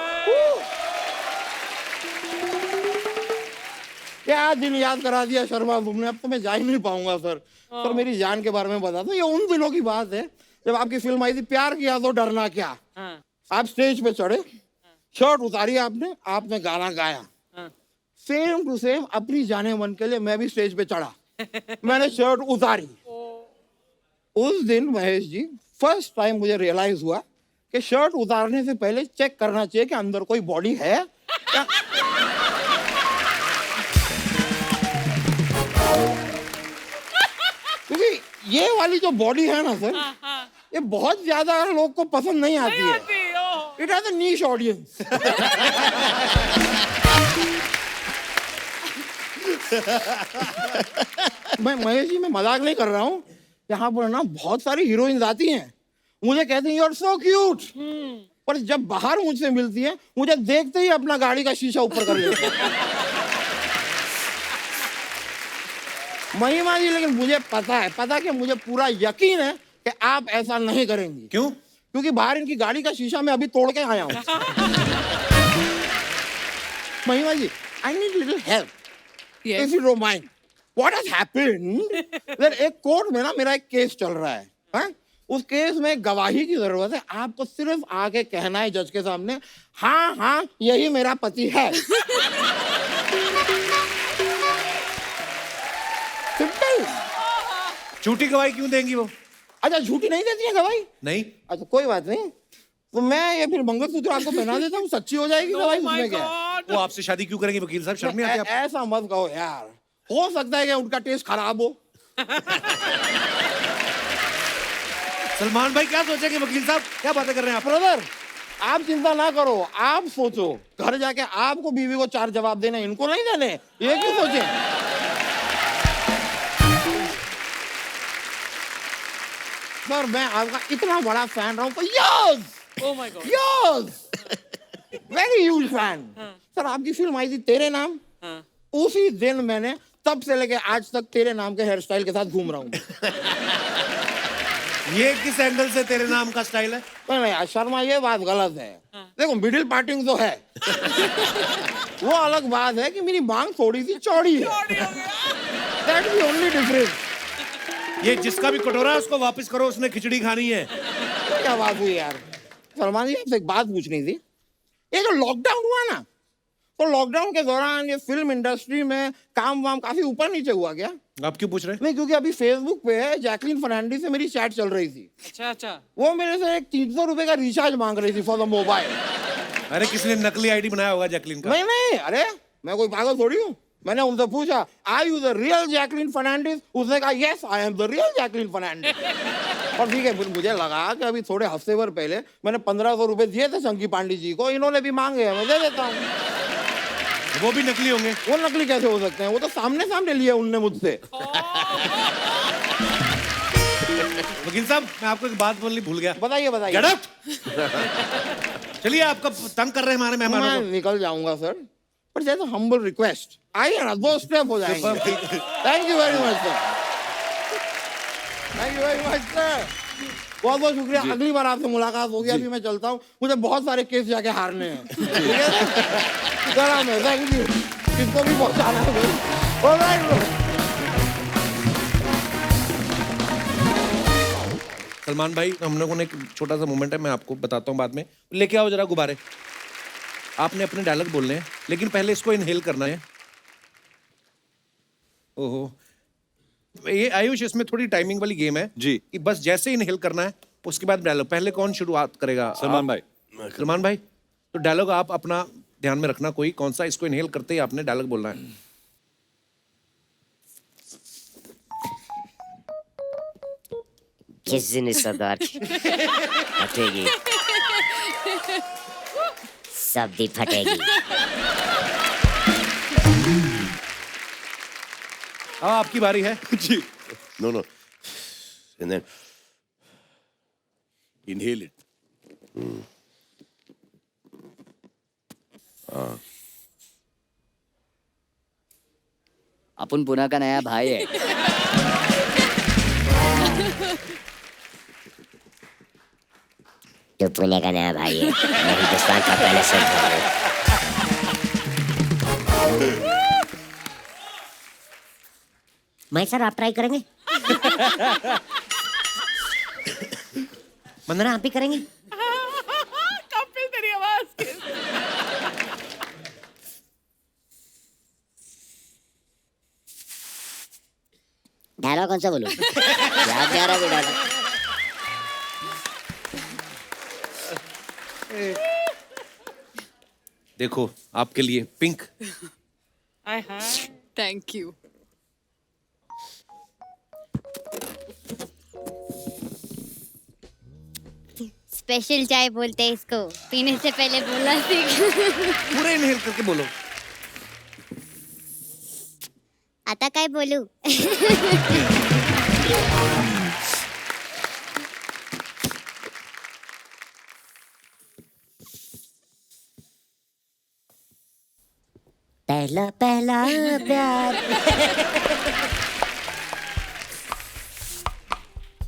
क्या दिन याद करा दिया शर्मा तुमने। अब तो मैं जा ही नहीं पाऊंगा सर। सर, मेरी जान के बारे में बता दो। ये उन दिनों की बात है जब आपकी फिल्म आई थी प्यार किया तो डरना क्या। आप स्टेज पे चढ़े, शर्ट उतारी आपने गाना गाया। सेम टू सेम अपनी जाने मन के लिए मैं भी स्टेज पे चढ़ा, मैंने शर्ट उतारी। उस दिन महेश जी, फर्स्ट टाइम मुझे रियलाइज हुआ कि शर्ट उतारने से पहले चेक करना चाहिए कि अंदर कोई बॉडी है या... क्योंकि ये वाली जो बॉडी है ना सर, ये बहुत ज्यादा लोग को पसंद नहीं आती है। It has a niche audience. मैं महेश जी, मैं मजाक नहीं कर रहा हूँ। यहाँ पर ना बहुत सारी हीरोइंस आती हैं, मुझे कहती हैं यू आर सो क्यूट, पर जब बाहर मुझसे मिलती है, मुझे देखते ही अपना गाड़ी का शीशा ऊपर कर लेती है। महिमा जी, लेकिन मुझे पता कि मुझे पूरा यकीन है कि आप ऐसा नहीं करेंगी। क्यों? क्योंकि बाहर इनकी गाड़ी का शीशा मैं अभी तोड़ के आया हूँ। Mahima ji, I need little help if you don't mind. What has happened, एक कोर्ट में ना मेरा एक केस चल रहा है, हाँ? उस केस में गवाही की जरूरत है। आपको सिर्फ आके कहना है जज के सामने, हाँ हाँ यही मेरा पति है। सिंपल। झूठी गवाही क्यों देंगी वो? अच्छा, झूठी नहीं देती है गवाही? नहीं। अच्छा, कोई बात नहीं, तो मैं ये फिर मंगलसूत्र आपको पहना देता हूँ, सच्ची हो जाएगी गवाही। उसमें क्या है? वो आपसे शादी क्यों करेंगे वकील साहब? शर्म नहीं आती आपको? ऐसा मत कहो यार, हो सकता है कि उनका टेस्ट खराब हो। सलमान भाई क्या सोचेंगे वकील साहब? क्या बातें कर रहे हैं आप? ब्रदर, आप चिंता ना करो, आप सोचो घर जाके आपको बीवी को 4 जवाब देने, इनको नहीं देने, ये क्यों सोचे? सर, मैं आपका इतना बड़ा फैन रहा हूँ for years! Oh my God. Years! Very huge fan! Sir, आपकी फिल्म आई थी तेरे नाम, उसी दिन मैंने तब से लेके आज तक तेरे नाम के हेयर स्टाइल के साथ घूम रहा हूँ। ये किस एंगल से तेरे नाम का स्टाइल है? नहीं शर्मा, ये बात गलत है। देखो, मिडिल पार्टिंग तो है, वो अलग बात है कि मेरी मांग थोड़ी सी चौड़ी है। That's the only difference. ये जिसका भी कटोरा है उसको वापस करो, उसने खिचड़ी खानी है। तो क्या बात हुई यार? सलमान जी, आपसे एक बात पूछनी थी। ये जो लॉकडाउन हुआ ना, तो लॉकडाउन के दौरान ये फिल्म इंडस्ट्री में काम वाम काफी ऊपर नीचे हुआ क्या? आप क्यों पूछ रहे हैं? नहीं, क्योंकि अभी फेसबुक पे जैकलीन फर्नांडिस से मेरी चैट चल रही थी। अच्छा। वो मेरे से एक 300 रुपए का रिचार्ज मांग रही थी फॉर द मोबाइल। अरे किसी ने नकली आईडी बनाया होगा जैकलीन का। नहीं, अरे मैं कोई पागल थोड़ी हूँ। मैंने उनसे पूछा, are you the real Jacqueline Fernandez? उसने कहा, yes I am the real Jacqueline Fernandez. और ठीक है, मुझे लगा कि अभी थोड़े हफ्ते भर पहले मैंने 1500 रुपए दिए थे संकी पांडे जी को, इन्होंने भी मांगे हैं, मैं दे देता हूँ। वो भी नकली होंगे। वो नकली कैसे हो सकते हैं, वो तो सामने सामने लिए उनने मुझसे। वकील साहब, मैं आपको एक बात बोलनी भूल गया। बताइए बताइए। Get up! चलिए, आपका तंग कर रहे हैं हमारे मेहमानों मैं को। निकल जाऊंगा सर, पर जैसे हम्बल रिक्वेस्ट, आइए ना, 2 स्टेप हो जाएंगे। Thank you very much sir, thank you very much sir, बहुत बहुत शुक्रिया। अगली बार आपसे मुलाकात होगी, अभी मैं चलता हूँ, मुझे बहुत सारे केस जाके हारने हैं। ठीक है थैंक यू, किसको भी पहुँचाना है। सलमान भाई, हम लोगों ने एक छोटा सा मोमेंट है, मैं आपको बताता हूँ बाद में। लेके आओ जरा गुब्बारे। आपने अपने डायलॉग बोलने हैं, लेकिन पहले इसको इनहेल करना है। ओहो, ये आयुष, इसमें थोड़ी टाइमिंग वाली गेम है जी। कि बस जैसे इनहेल करना है उसके बाद डायलॉग। पहले कौन शुरुआत करेगा? सलमान भाई। सलमान भाई, तो डायलॉग आप अपना ध्यान में रखना, कोई कौन सा, इसको इनहेल करते ही आपने डायलॉग बोलना है। किस दिन सरदार फटेगी, सब्जी फटेगी। हाँ, आपकी बारी है। जी। No, no. And then Inhale it. अपन पुणे का नया भाई है। तो पुणे का नया भाई है, मैं हिंदुस्तान का पहले से भाई हूँ। मैं सर, आप ट्राई करेंगे? वंदना, आप भी करेंगे? कपिल, तेरी आवाज। डायलॉग कौन सा बोलूं? याद नहीं आ रहा कोई डायलॉग। देखो, आपके लिए pink. Hi hi. Thank you. Special चाय बोलते हैं इसको, पीने से पहले बोलना सीख। पूरे इनहेल करके बोलो। आता काय बोलू? पहला पहला प्यार,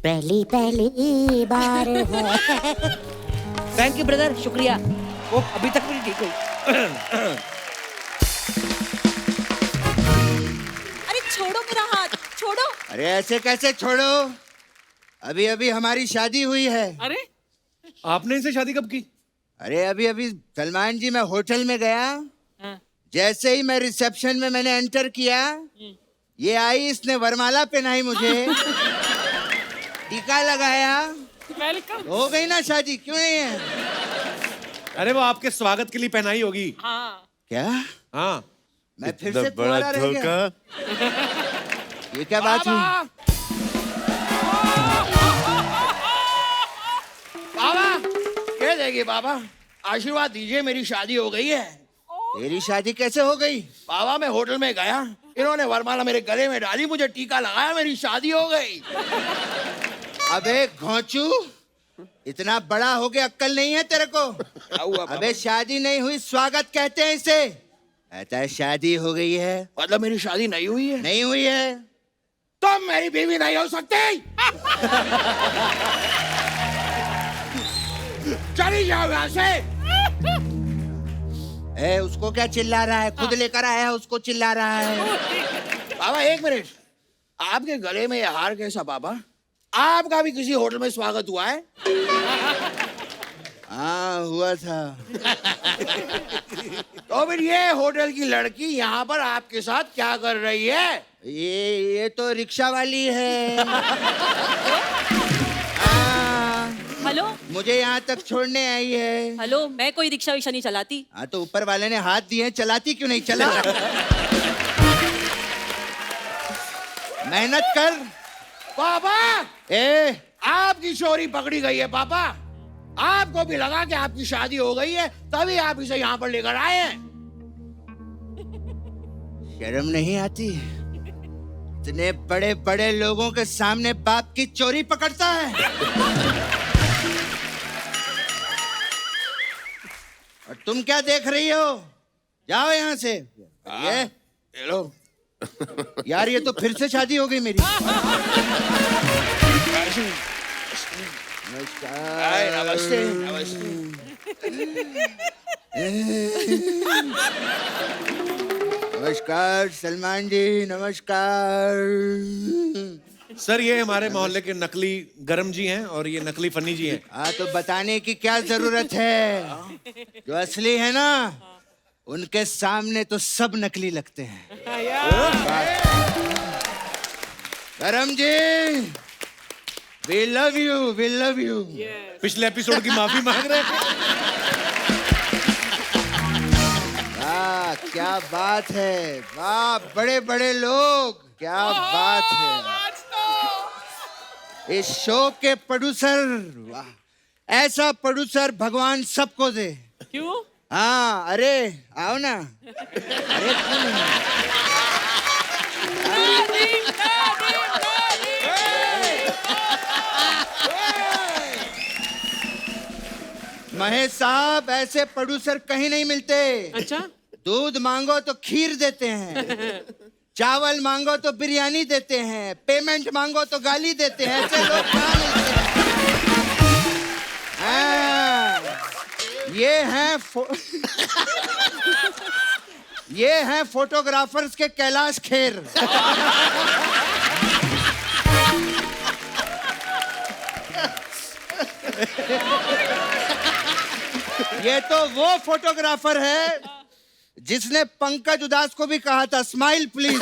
पहली पहली बार है। थैंक यू ब्रदर, शुक्रिया। वो अभी तक मेरी ठीक हुई। अरे छोड़ो मेरा हाथ, छोड़ो। अरे ऐसे कैसे छोड़ो, अभी अभी हमारी शादी हुई है। अरे आपने इनसे शादी कब की? अरे अभी अभी सलमान जी, मैं होटल में गया, जैसे ही मैं रिसेप्शन में मैंने एंटर किया, ये आई, इसने वरमाला पहनाई मुझे, टीका लगाया, वेलकम। हो गई ना शादी, क्यों नहीं है? अरे वो आपके स्वागत के लिए पहनाई होगी। हाँ। क्या? हाँ। मैं फिर से कुंवारा रह गया। ये क्या बात हुई? बाबा, कह देंगे बाबा, आशीर्वाद दीजिए, मेरी शादी हो गई है। तेरी शादी कैसे हो गई? बाबा, मैं होटल में गया, इन्होंने वरमाला मेरे गले में डाली, मुझे टीका लगाया, मेरी शादी हो गई। अबे घोंचू, इतना बड़ा हो गया, अक्कल नहीं है तेरे को? अबे शादी नहीं हुई, स्वागत कहते हैं इसे। कहता है शादी हो गई है, मतलब मेरी शादी नहीं हुई है? नहीं हुई है तो मेरी बीवी नहीं हो सकती। चली जाओ यहाँ से। ए, उसको क्या चिल्ला रहा है? खुद लेकर आया है, उसको चिल्ला रहा है। बाबा एक मिनट, आपके गले में ये हार कैसा? बाबा, आपका भी किसी होटल में स्वागत हुआ है? हाँ हुआ था। तो फिर ये होटल की लड़की यहाँ पर आपके साथ क्या कर रही है? ये तो रिक्शा वाली है। हेलो, मुझे यहाँ तक छोड़ने आई है। हेलो, मैं कोई रिक्शा विक्शा नहीं चलाती। हाँ तो ऊपर वाले ने हाथ दिए, चलाती क्यों नहीं? चला। मेहनत कर बाबा, ए, आपकी चोरी पकड़ी गई है पापा। आपको भी लगा कि आपकी शादी हो गई है, तभी आप इसे यहाँ पर लेकर आए हैं। शर्म नहीं आती? इतने बड़े बड़े लोगों के सामने बाप की चोरी पकड़ता है। और तुम क्या देख रही हो? जाओ यहाँ से। ये लो यार, ये तो फिर से शादी हो गई मेरी। नमस्कार। नमस्ते। नमस्कार सलमान जी, नमस्कार। सर ये हमारे मोहल्ले के नकली गरम जी हैं और ये नकली फनी जी हैं। हाँ तो बताने की क्या जरूरत है? जो असली है ना, उनके सामने तो सब नकली लगते हैं। गरम जी, we love you, we love you। पिछले एपिसोड की माफी मांग रहे हैं। वाह क्या बात है, वाह बड़े बड़े लोग, क्या बात है। इस शो के प्रोड्यूसर, वाह ऐसा प्रोड्यूसर भगवान सबको दे। क्यों? हाँ अरे आओ ना। अरे क्यों नहीं? महेश साहब, ऐसे प्रोड्यूसर कहीं नहीं मिलते। अच्छा? दूध मांगो तो खीर देते हैं, चावल मांगो तो बिरयानी देते हैं, पेमेंट मांगो तो गाली देते हैं। ऐसे लोग कहाँ मिलते हैं? ये हैं फोटोग्राफर्स के कैलाश खेर। ये तो वो फोटोग्राफर है जिसने पंकज उदास को भी कहा था स्माइल प्लीज।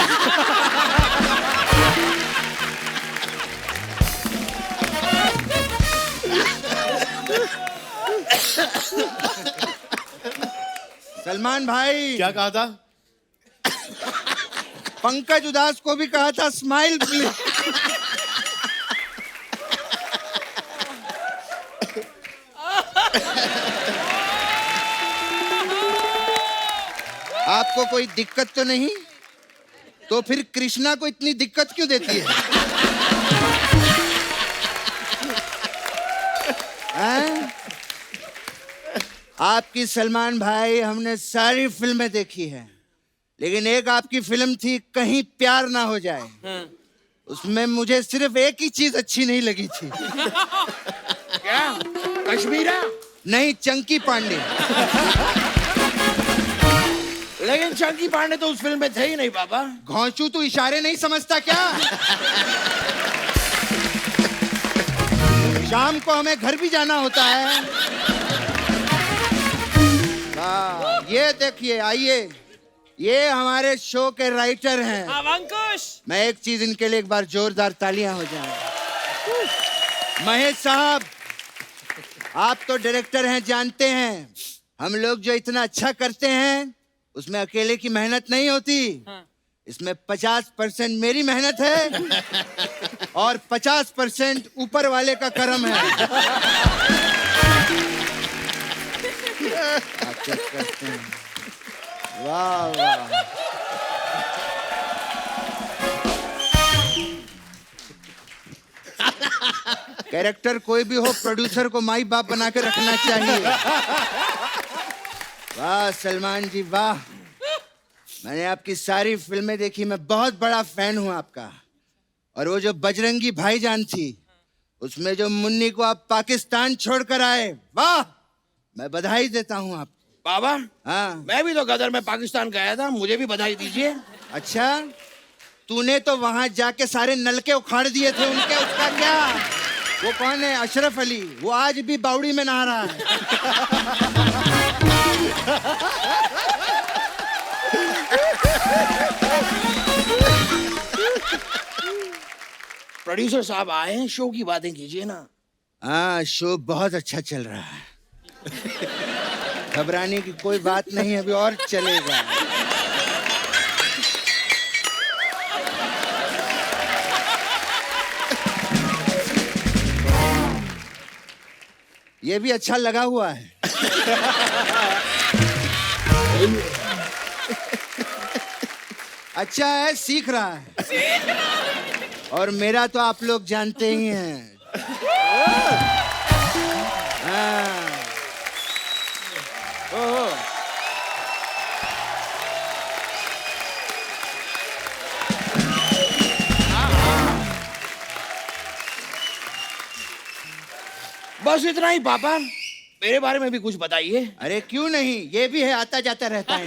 सलमान भाई, क्या कहा था? पंकज उदास को भी कहा था स्माइल प्लीज। आपको कोई दिक्कत तो नहीं? तो फिर कृष्णा को इतनी दिक्कत क्यों देती है? आपकी सलमान भाई हमने सारी फिल्में देखी हैं, लेकिन एक आपकी फिल्म थी कहीं प्यार ना हो जाए। उसमें मुझे सिर्फ एक ही चीज अच्छी नहीं लगी थी। क्या? कश्मीरा? नहीं, चंकी पांडे। लेकिन चंकी पांडे तो उस फिल्म में थे ही नहीं बाबा। घोंचू तू इशारे नहीं समझता क्या? शाम को हमें घर भी जाना होता है। ये देखिए, आइए, ये हमारे शो के राइटर हैं। अंकुश। मैं एक चीज इनके लिए एक बार जोरदार तालियां हो जाएं। महेश साहब, आप तो डायरेक्टर हैं, जानते हैं हम लोग जो इतना अच्छा करते हैं उसमें अकेले की मेहनत नहीं होती। इसमें 50% मेरी मेहनत है और 50% ऊपर वाले का करम है। आप चेक करते हैं। वाह वाह। कैरेक्टर कोई भी हो, प्रोड्यूसर को माई बाप बना के रखना चाहिए। वाह सलमान जी वाह, मैंने आपकी सारी फिल्में देखी, मैं बहुत बड़ा फैन हूं आपका। और वो जो बजरंगी भाईजान थी, उसमें जो मुन्नी को आप पाकिस्तान छोड़कर आए, वाह, मैं बधाई देता हूं आपको। बाबा, हाँ, मैं भी तो गदर में पाकिस्तान गया था, मुझे भी बधाई दीजिए। अच्छा, तूने तो वहां जाके सारे नलके उखाड़ दिए थे उनके, उसका क्या? वो कौन है? अशरफ अली, वो आज भी बावड़ी में नहा रहा है। प्रोड्यूसर साहब आए हैं, शो की बातें कीजिए ना। हाँ, शो बहुत अच्छा चल रहा है, घबराने की कोई बात नहीं, अभी और चलेगा। ये भी अच्छा लगा हुआ है। अच्छा है, सीख रहा है। और मेरा तो आप लोग जानते ही हैं। हाँ। बस इतना ही पापा, मेरे बारे में भी कुछ बताइए। अरे क्यों नहीं, ये भी है, आता जाता रहता है।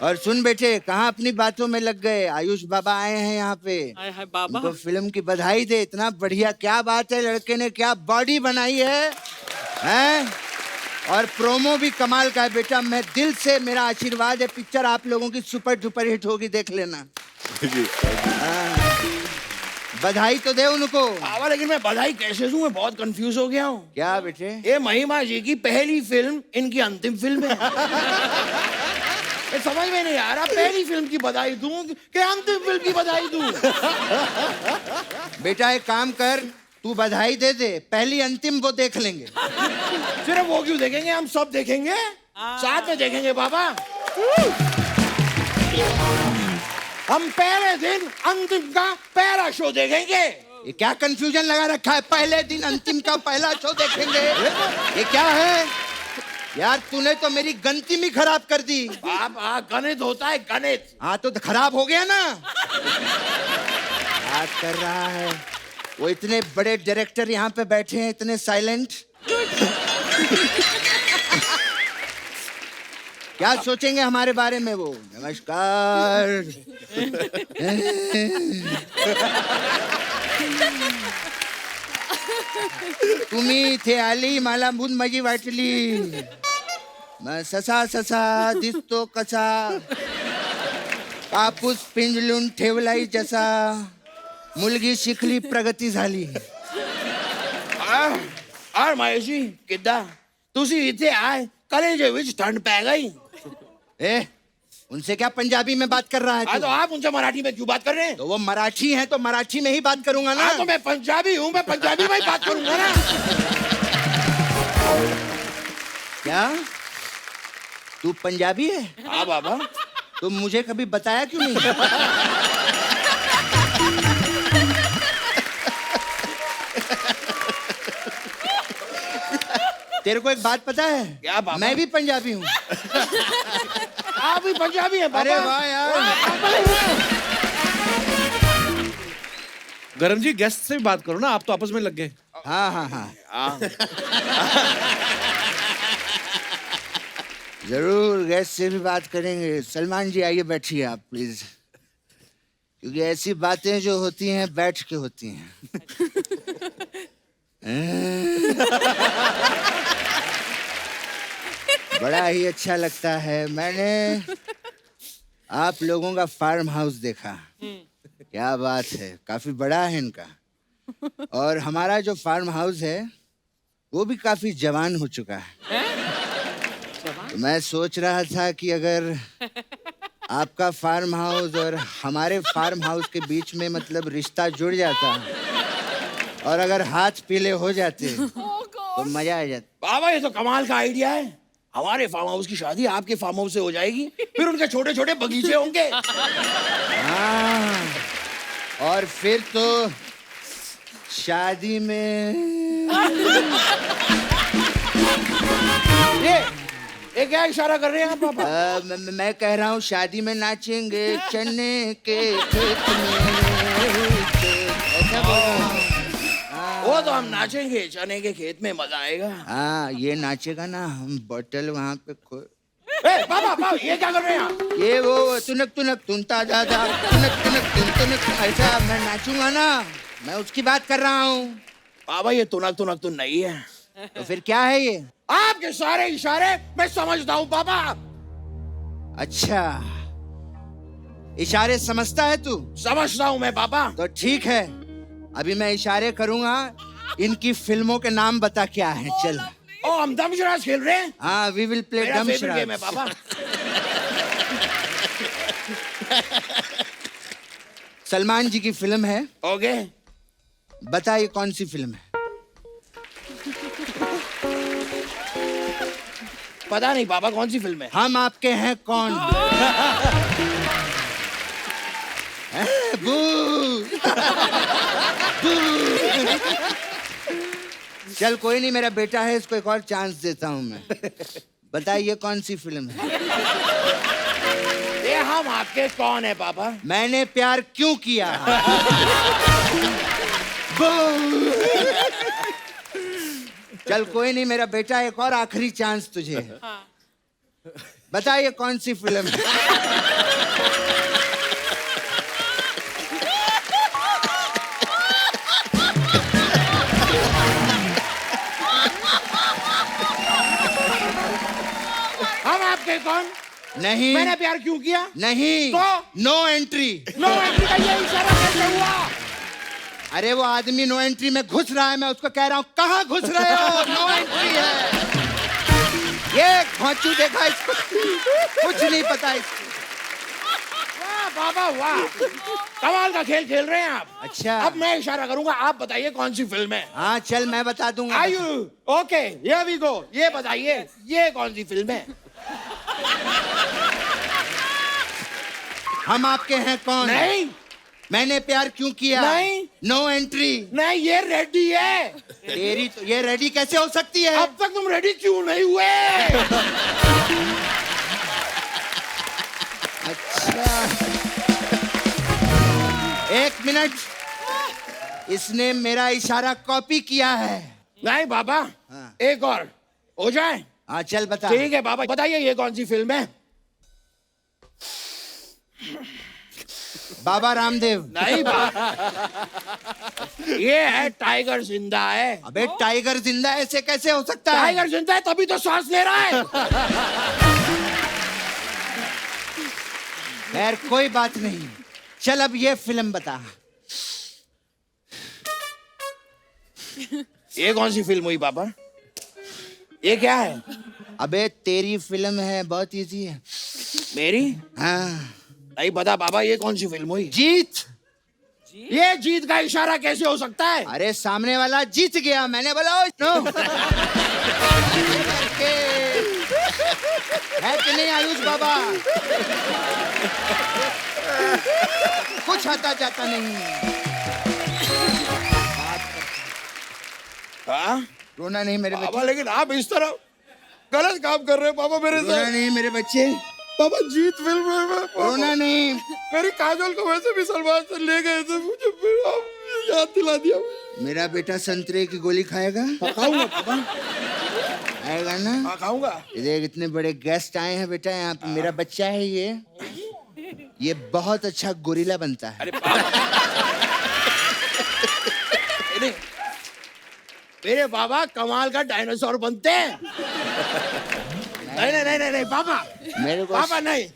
और सुन बेटे, कहाँ अपनी बातों में लग गए? आयुष बाबा आए हैं यहाँ पे। हाय बाबा। उनको फिल्म की बधाई दे। इतना बढ़िया, क्या बात है, लड़के ने क्या बॉडी बनाई है, हैं? और प्रोमो भी कमाल का है बेटा। मैं दिल से, मेरा आशीर्वाद है, पिक्चर आप लोगों की सुपर डुपर हिट होगी, देख लेना। हाँ। बधाई तो दे उनको। पापा लेकिन मैं बधाई कैसे दूं? मैं बहुत कंफ्यूज हो गया हूँ। क्या बेटे? ये महिमा जी की पहली फिल्म इनकी अंतिम फिल्म है। ये समझ में नहीं आ रहा, पहली फिल्म की बधाई दूं कि अंतिम फिल्म की बधाई दूं? बेटा एक काम कर, तू बधाई दे दे, पहली अंतिम वो देख लेंगे। सिर्फ वो क्यों देखेंगे, हम सब देखेंगे, साथ में देखेंगे पापा। हम पहले दिन अंतिम का पहला शो देखेंगे। ये क्या कंफ्यूजन लगा रखा है, पहले दिन अंतिम का पहला शो देखेंगे? ये क्या है यार, तूने तो मेरी गणित ही खराब कर दी। पापा गणित होता है, गणित। हाँ तो खराब हो गया ना। बात कर रहा है वो, इतने बड़े डायरेक्टर यहाँ पे बैठे हैं, इतने साइलेंट। क्या सोचेंगे हमारे बारे में वो? नमस्कार। तुम्ही थे आली, मला भून माझी वाटली, ससा ससा दिसतो कसा, कापूस पिंजलून ठेवलाई जसा, मुलगी शिकली प्रगती झाली। और महेश जी किद्दा तुसी इथे आए, कलेजे विच ठंड पै गई। ए, उनसे क्या पंजाबी में बात कर रहा है? तो आप उनसे मराठी में क्यों बात कर रहे हैं? तो वो मराठी हैं तो मराठी में ही बात करूंगा ना। तो मैं पंजाबी हूँ, मैं पंजाबी में ही बात करूंगा ना। क्या तू पंजाबी है? हाँ बाबा। तो मुझे कभी बताया क्यों नहीं? तेरे को एक बात पता है? क्या बाबा? मैं भी पंजाबी हूँ। आप भी पंजाबी हैं बाबा? अरे वाह यार। गरम जी, गेस्ट से भी बात करो ना, आप तो आपस में लग गए। हाँ हाँ हाँ, जरूर गेस्ट से भी बात करेंगे। सलमान जी आइए, बैठिए आप प्लीज, क्योंकि ऐसी बातें जो होती हैं बैठ के होती हैं। बड़ा ही अच्छा लगता है। मैंने आप लोगों का फार्म हाउस देखा, क्या बात है, काफी बड़ा है इनका। और हमारा जो फार्म हाउस है वो भी काफी जवान हो चुका है। तो मैं सोच रहा था कि अगर आपका फार्म हाउस और हमारे फार्म हाउस के बीच में मतलब रिश्ता जुड़ जाता और अगर हाथ पीले हो जाते तो मजा आ जाता। बाबा ये तो कमाल का आइडिया है। हमारे फार्म हाउस की शादी आपके फार्म हाउस से हो जाएगी, फिर उनके छोटे छोटे बगीचे होंगे। हाँ, और फिर तो शादी में ये क्या इशारा कर रहे हैं आप पापा? मैं कह रहा हूँ शादी में नाचेंगे चने के खेत में, ऐसा बोल रहा हूँ। वो तो हम नाचेंगे चने के खेत में, मजा आएगा। हाँ ये नाचेगा ना, हम बोतल वहाँ पे पापा ये क्या कर रहे हैं आप? ये वो तुनक तुनक तुनता दादा, तुनक तुनक तुन तुनक, ऐसा मैं नाचूंगा ना, मैं उसकी बात कर रहा हूँ। पापा ये तुनक तुनक तुन नहीं है। तो फिर क्या है ये? आपके सारे इशारे मैं समझता हूँ पापा। अच्छा, इशारे समझता है तू? समझता हूँ मैं पापा। तो ठीक है, अभी मैं इशारे करूंगा, इनकी फिल्मों के नाम बता क्या है। चल। ओ हम दमशराज खेल रहे हैं? हाँ, we will play dumb charades. Game है पापा। सलमान जी की फिल्म है। ओके। बता ये कौन सी फिल्म है? पता नहीं पापा कौन सी फिल्म है। हम आपके हैं कौन? बू चल कोई नहीं, मेरा बेटा है, इसको एक और चांस देता हूं मैं। बता ये कौन सी फिल्म है? ये हम आपके कौन है पापा? मैंने प्यार क्यों किया? चल कोई नहीं मेरा बेटा, एक और आखिरी चांस तुझे है। बता ये कौन सी फिल्म है? हम आपके कौन? नहीं। मैंने प्यार क्यों किया? नहीं। तो? No entry. नो एंट्री का ये इशारा कैसे हुआ? अरे वो आदमी नो एंट्री में घुस रहा है, मैं उसको कह रहा हूँ कहाँ घुस रहे हो? नो एंट्री है। ये खोंचू देखा इसको, कुछ नहीं पता इसको। वाह बाबा वाह, कमाल का खेल खेल रहे हैं आप। अच्छा अब मैं इशारा करूंगा, आप बताइए कौन सी फिल्म है। हाँ चल मैं बता दूंगा। आयु ओके, हियर वी गो। ये बताइए ये कौन सी फिल्म है? हम आपके हैं कौन? नहीं। मैंने प्यार क्यों किया? नहीं। No entry. नहीं, ये रेडी है। तेरी तो ये रेडी कैसे हो सकती है? अब तक तुम रेडी क्यों नहीं हुए? अच्छा एक मिनट, इसने मेरा इशारा कॉपी किया है। नहीं बाबा, एक और हो जाए। हाँ चल बता। ठीक है बाबा, बताइए ये कौन सी फिल्म है? बाबा रामदेव। नहीं बाबा, ये है टाइगर जिंदा है। अबे टाइगर जिंदा है, ऐसे कैसे हो सकता है? टाइगर जिंदा है तभी तो सांस ले रहा है। खैर कोई बात नहीं, चल अब ये फिल्म बता। ये कौन सी फिल्म हुई पापा? ये क्या है? अबे तेरी फिल्म है, बहुत इजी है। मेरी? हाँ। नहीं पता पापा, ये कौन सी फिल्म हुई? जीत। ये जीत का इशारा कैसे हो सकता है? अरे सामने वाला जीत गया, मैंने बोला नो। है कि नहीं आयुष बाबा? कुछ आता जाता नहीं। हाँ? रोना नहीं मेरे पापा, बच्चे। लेकिन आप इस तरह गलत काम कर रहे हैं पापा मेरे रोना साथ। नहीं मेरे बच्चे। पापा जीत फिल्म है पापा। रोना नहीं। मेरी काजोल को वैसे भी सलमान से ले गए थे, मुझे फिर आप याद दिला दिया। मेरा बेटा संतरे की गोली खाएगा? खाऊंगा पापा। खाएगा ना? हाँ खाऊंगा। देख इतने बड़े गेस्ट आए हैं बेटा यहाँ पे, मेरा बच्चा है ये बहुत अच्छा गोरिल्ला बनता है। अरे पापा मेरे बाबा कमाल का डायनासोर बनते हैं। नहीं नहीं नहीं नहीं पापा, मेरे को पापा नहीं,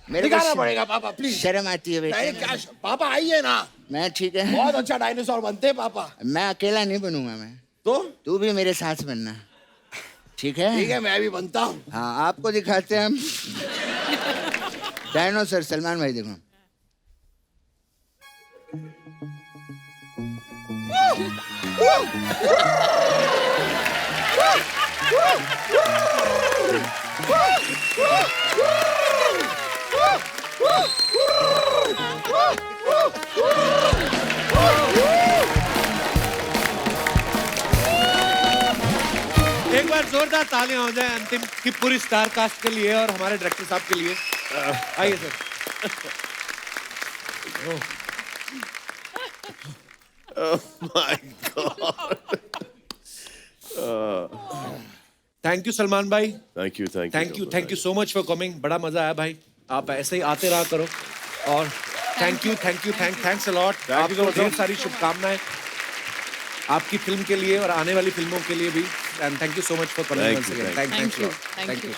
मेरे को दिखाना पड़ेगा पापा प्लीज। शर्म आती है नहीं बेटा। क्या पापा, आइए ना। मैं ठीक है, बहुत अच्छा डायनासोर बनते हैं पापा। मैं अकेला नहीं बनूंगा मैं तो तू भी मेरे साथ बनना, ठीक है? ठीक है, मैं भी बनता हूँ। हाँ आपको दिखाते हैं हम डायनासोर। सलमान भाई देखो। एक बार जोरदार तालियां हो जाए अंतिम की पूरी स्टार कास्ट के लिए और हमारे डायरेक्टर साहब के लिए। आइए sir. Oh my God. Thank you Salman भाई। Thank you, thank you. Thank you so much for coming. बड़ा मजा आया भाई, आप ऐसे ही आते रहा करो। और थैंक्स अ लॉट। आपको ढेर सारी शुभकामनाएं आपकी फिल्म के लिए और आने वाली फिल्मों के लिए भी। And thank you so much for coming. Thank you. Thank you.